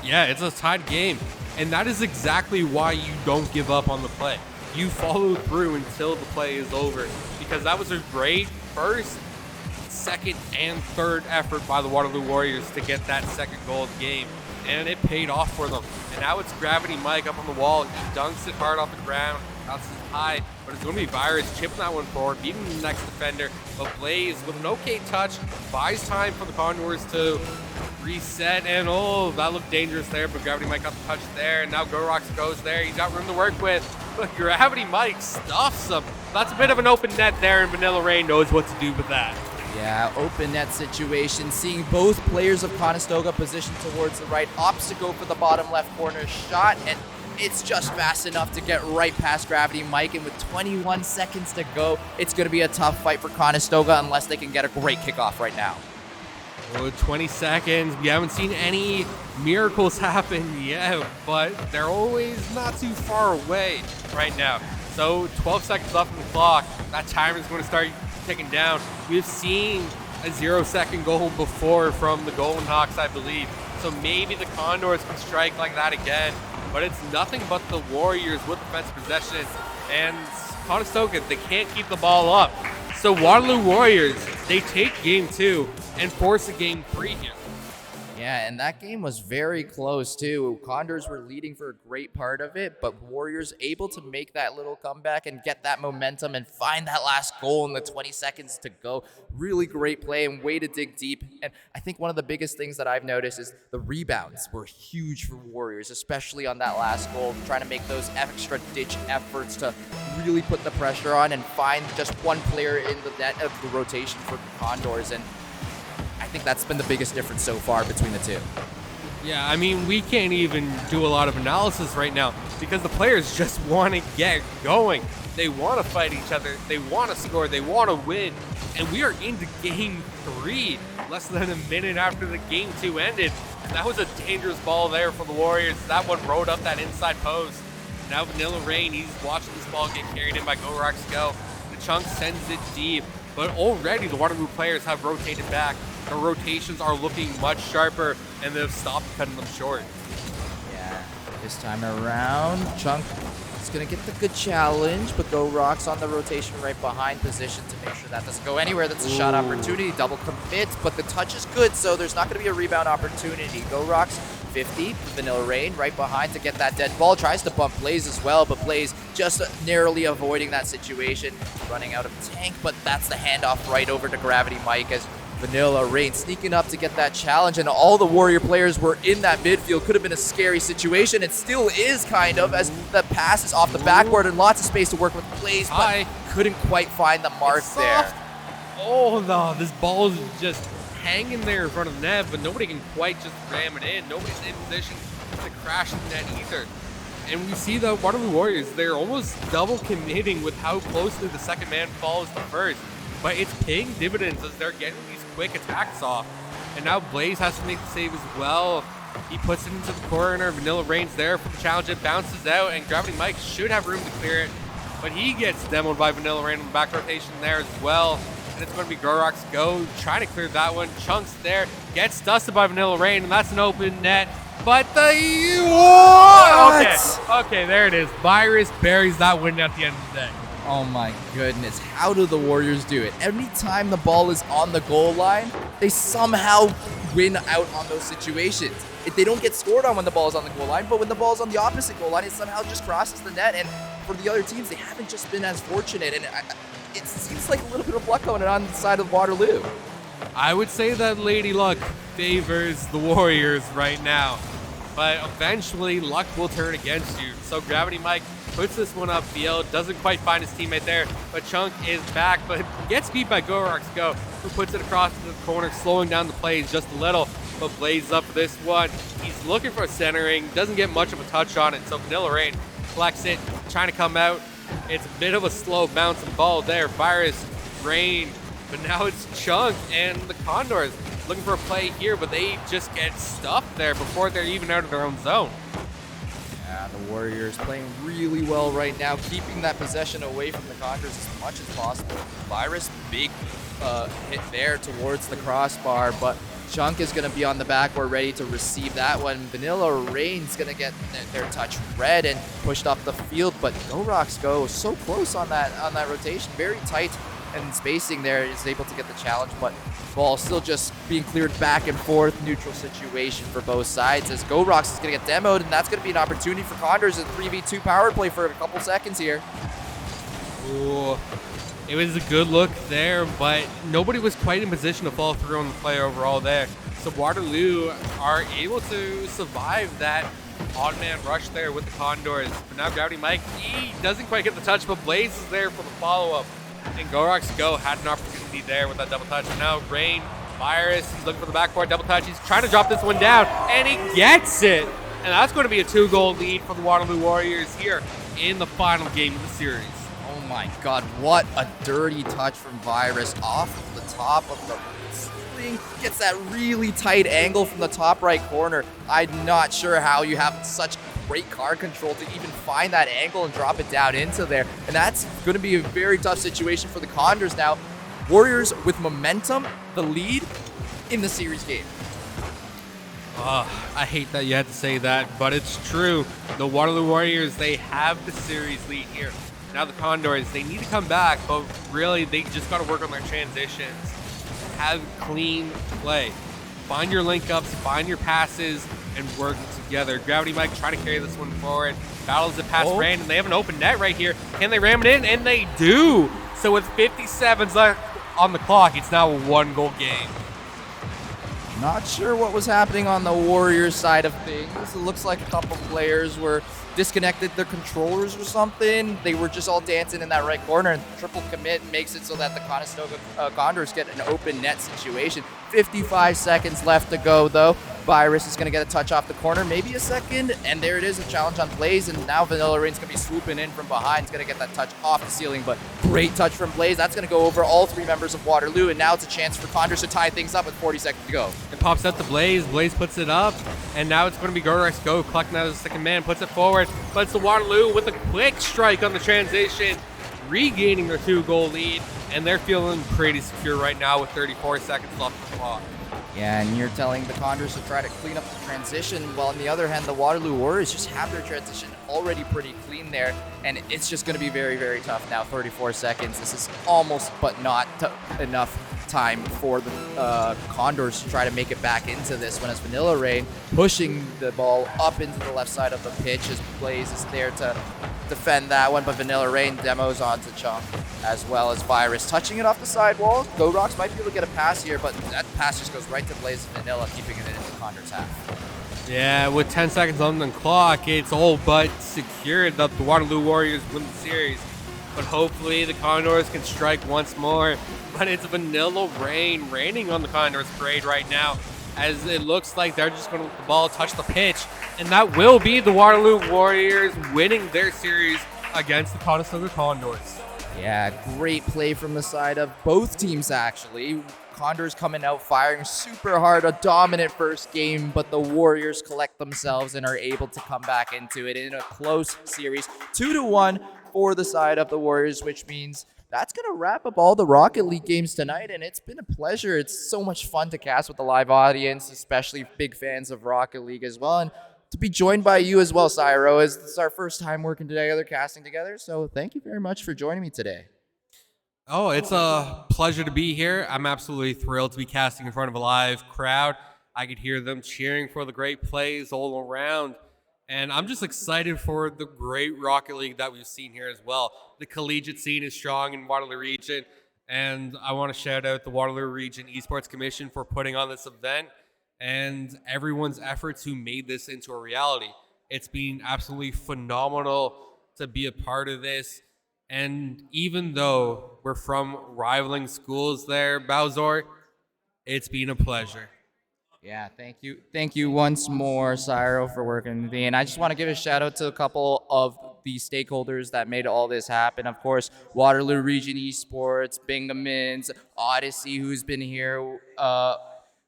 Yeah, it's a tied game. And that is exactly why you don't give up on the play. You follow through until the play is over, because that was a great first, second, and third effort by the Waterloo Warriors to get that second goal of the game. And it paid off for them. And now it's Gravity Mike up on the wall. He dunks it hard off the ground. Bounces high, but it's going to be Virus chipping that one forward, beating the next defender. But Blaze, with an okay touch, buys time for the Condors to reset. And oh, that looked dangerous there, but Gravity Mike got the touch there. And now GoRox goes there. He's got room to work with, but Gravity Mike stuffs him. That's a bit of an open net there, and Vanilla Rain knows what to do with that. Yeah, open net situation, seeing both players of Conestoga positioned towards the right, opts to go for the bottom left corner shot, and it's just fast enough to get right past Gravity Mike, and with 21 seconds to go, it's going to be a tough fight for Conestoga unless they can get a great kickoff right now. Oh, 20 seconds. We haven't seen any miracles happen yet, but they're always not too far away right now. So 12 seconds left on the clock. That timer is going to start ticking down. We've seen a 0-second goal before from the Golden Hawks, I believe. So maybe the Condors can strike like that again. But it's nothing but the Warriors with defensive possession. And Conestoga, they can't keep the ball up. So Waterloo Warriors, they take game 2 and force a game 3 here. Yeah, and that game was very close too. Condors were leading for a great part of it, but Warriors able to make that little comeback and get that momentum and find that last goal in the 20 seconds to go. Really great play and way to dig deep. And I think one of the biggest things that I've noticed is the rebounds were huge for Warriors, especially on that last goal, trying to make those extra ditch efforts to really put the pressure on and find just one player in the net of the rotation for the Condors. And I think that's been the biggest difference so far between the two. Yeah, I mean, we can't even do a lot of analysis right now because the players just want to get going. They want to fight each other. They want to score. They want to win. And we are into game 3, less than a minute after the game 2 ended. And that was a dangerous ball there for the Warriors. That one rode up that inside post. Now Vanilla Rain, he's watching this ball get carried in by GoRox Go. The Chunk sends it deep. But already the Waterloo players have rotated back. The rotations are looking much sharper, and they've stopped cutting them short. Yeah, this time around, Chunk is going to get the good challenge, but GoRox on the rotation right behind position to make sure that doesn't go anywhere. That's a shot opportunity, double commit, but the touch is good, so there's not going to be a rebound opportunity. GoRox 50, Vanilla Rain right behind to get that dead ball. Tries to bump Blaze as well, but Blaze just narrowly avoiding that situation. Running out of tank, but that's the handoff right over to Gravity Mike as Vanilla Rain sneaking up to get that challenge, and all the Warrior players were in that midfield. Could have been a scary situation. It still is kind of, as the pass is off the backboard and lots of space to work with Blaze, but couldn't quite find the mark there. Oh no, this ball is just hanging there in front of the net, but nobody can quite just ram it in. Nobody's in position to crash the net either. And we see the Waterloo Warriors, they're almost double committing with how closely the second man follows the first. But it's paying dividends as they're getting these quick attacks off. And now Blaze has to make the save as well. He puts it into the corner. Vanilla Rain's there for the challenge. It bounces out, and Gravity Mike should have room to clear it. But he gets demoed by Vanilla Rain on the back rotation there as well. And it's going to be GoRox Go trying to clear that one. Chunks there, gets dusted by Vanilla Rain, and that's an open net. But the... Okay, there it is. Virus buries that win at the end of the day. Oh my goodness, how do the Warriors do it? Every time the ball is on the goal line, they somehow win out on those situations. If they don't get scored on when the ball is on the goal line, but when the ball is on the opposite goal line, it somehow just crosses the net. And for the other teams, they haven't just been as fortunate. And it seems like a little bit of luck going on the side of Waterloo. I would say that Lady Luck favors the Warriors right now. But eventually, luck will turn against you. So Gravity Mike puts this one upfield, doesn't quite find his teammate there, but Chunk is back, but gets beat by GoRox Go, who puts it across the corner, slowing down the plays just a little, but Blaze up for this one. He's looking for a centering, doesn't get much of a touch on it, so Vanilla Rain collects it, trying to come out. It's a bit of a slow bouncing ball there. Virus, Rain, but now it's Chunk and the Condors looking for a play here, but they just get stuffed there before they're even out of their own zone. Yeah, the Warriors playing really well right now, keeping that possession away from the Condors as much as possible. Virus, big hit there towards the crossbar, but Chunk is going to be on the backboard ready to receive that one. Vanilla Rain's going to get their touch red and pushed off the field, but GoRox go so close on that rotation, very tight and spacing there, is able to get the challenge, but ball still just being cleared back and forth, neutral situation for both sides as GoRox is going to get demoed, and that's going to be an opportunity for Condors in 3v2 power play for a couple seconds here. Ooh. It was a good look there, but nobody was quite in position to follow through on the play overall there. So Waterloo are able to survive that odd man rush there with the Condors. But now Gravity Mike, he doesn't quite get the touch, but Blaze is there for the follow-up. And GoRox Go had an opportunity there with that double touch. And now Rain, Virus, he's looking for the backboard double touch. He's trying to drop this one down, and he gets it. And that's going to be a 2-goal lead for the Waterloo Warriors here in the final game of the series. Oh my god, what a dirty touch from Virus off of the top of the ceiling. Gets that really tight angle from the top right corner. I'm not sure how you have such great card control to even find that angle and drop it down into there. And that's going to be a very tough situation for the Condors now. Warriors with momentum, the lead in the series game. I hate that you had to say that, but it's true. The Waterloo Warriors, they have the series lead here. Now the Condors, they need to come back, but really they just got to work on their transitions. Have clean play. Find your link-ups, find your passes, and work together. Gravity Mike try to carry this one forward. Battles it past Rand, and they have an open net right here. Can they ram it in? And they do! So with 57 left on the clock, it's now a 1-goal game. Not sure what was happening on the Warriors side of things. It looks like a couple players were disconnected their controllers or something. They were just all dancing in that right corner, and triple commit makes it so that the Conestoga Condors get an open net situation. 55 seconds left to go, though. Virus is going to get a touch off the corner, maybe a second, and there it is, a challenge on Blaze, and now Vanilla Rain's going to be swooping in from behind. He's going to get that touch off the ceiling, but great touch from Blaze. That's going to go over all 3 members of Waterloo, and now it's a chance for Condors to tie things up with 40 seconds to go. It pops out to Blaze. Blaze puts it up, and now it's going to be GoRex Go collecting out as a second man, puts it forward, but it's the Waterloo with a quick strike on the transition, regaining their 2-goal lead, and they're feeling pretty secure right now with 34 seconds left on the clock. Yeah, and you're telling the Condors to try to clean up the transition, while on the other hand, the Waterloo Warriors just have their transition already pretty clean there, and it's just going to be very, very tough now. 34 seconds. This is almost but not enough time for the Condors to try to make it back into this one, as Vanilla Rain pushing the ball up into the left side of the pitch as Blaze is there to defend that one, but Vanilla Rain demos onto Chunk, as well as Virus touching it off the sidewall. GoRox might be able to get a pass here, but that pass just goes right to Blaze and Vanilla, keeping it into Condors' half. Yeah, with 10 seconds on the clock, it's all but secured that the Waterloo Warriors win the series. But hopefully the Condors can strike once more. But it's Vanilla Rain raining on the Condors parade right now, as it looks like they're just going to let the ball touch the pitch. And that will be the Waterloo Warriors winning their series against the Conestoga Condors. Yeah, great play from the side of both teams, actually. Condors coming out firing super hard, a dominant first game, but the Warriors collect themselves and are able to come back into it in a close series. 2-1 for the side of the Warriors, which means that's going to wrap up all the Rocket League games tonight, and it's been a pleasure. It's so much fun to cast with the live audience, especially big fans of Rocket League as well, and to be joined by you as well, Cyro, as this is our first time working together, casting together, so thank you very much for joining me today. Oh, it's a pleasure to be here. I'm absolutely thrilled to be casting in front of a live crowd. I could hear them cheering for the great plays all around. And I'm just excited for the great Rocket League that we've seen here as well. The collegiate scene is strong in Waterloo Region. And I want to shout out the Waterloo Region Esports Commission for putting on this event and everyone's efforts who made this into a reality. It's been absolutely phenomenal to be a part of this. And even though we're from rivaling schools there, Bowser, it's been a pleasure. Yeah, thank you. Thank you once more, Cyro, for working with me. And I just want to give a shout out to a couple of the stakeholders that made all this happen. Of course, Waterloo Region Esports, Bingemans, Odyssey, who's been here,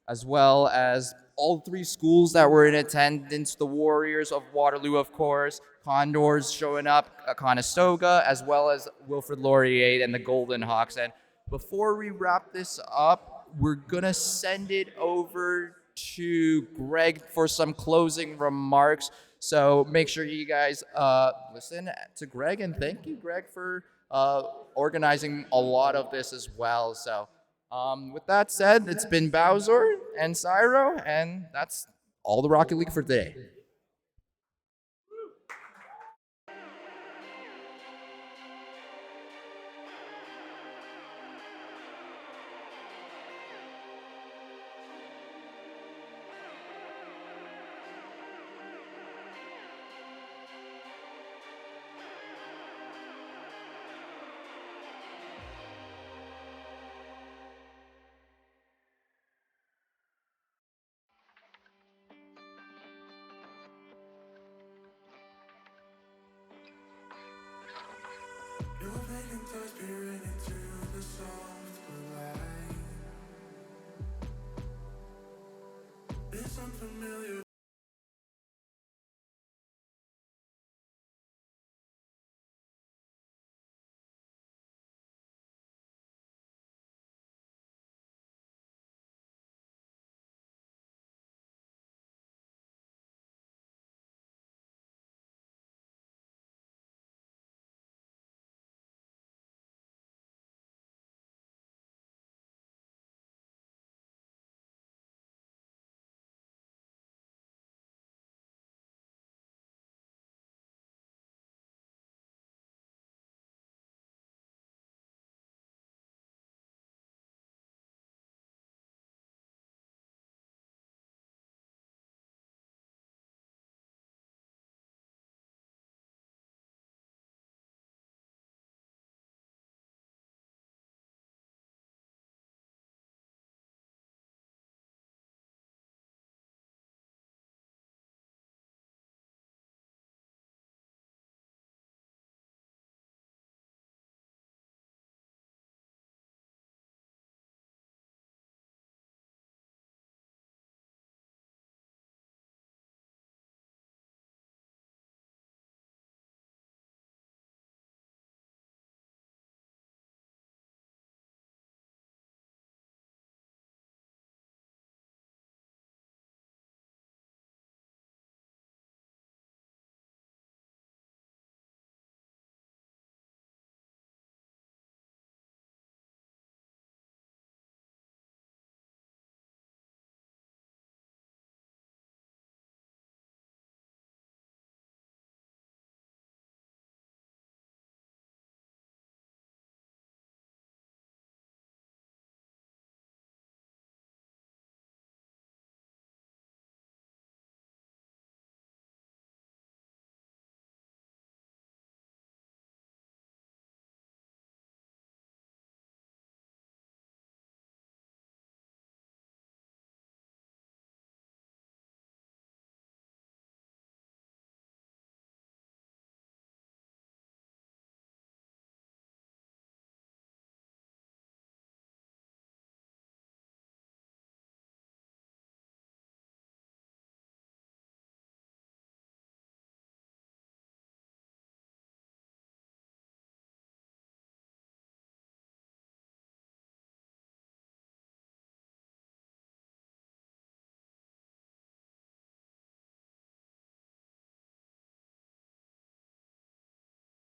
as well as all 3 schools that were in attendance, the Warriors of Waterloo, of course, Condors showing up, Conestoga, as well as Wilfrid Laurier and the Golden Hawks. And before we wrap this up, we're going to send it over to Greg for some closing remarks. So make sure you guys listen to Greg, and thank you, Greg, for organizing a lot of this as well. So with that said, it's been Bowser and Cyro, and that's all the Rocket League for today.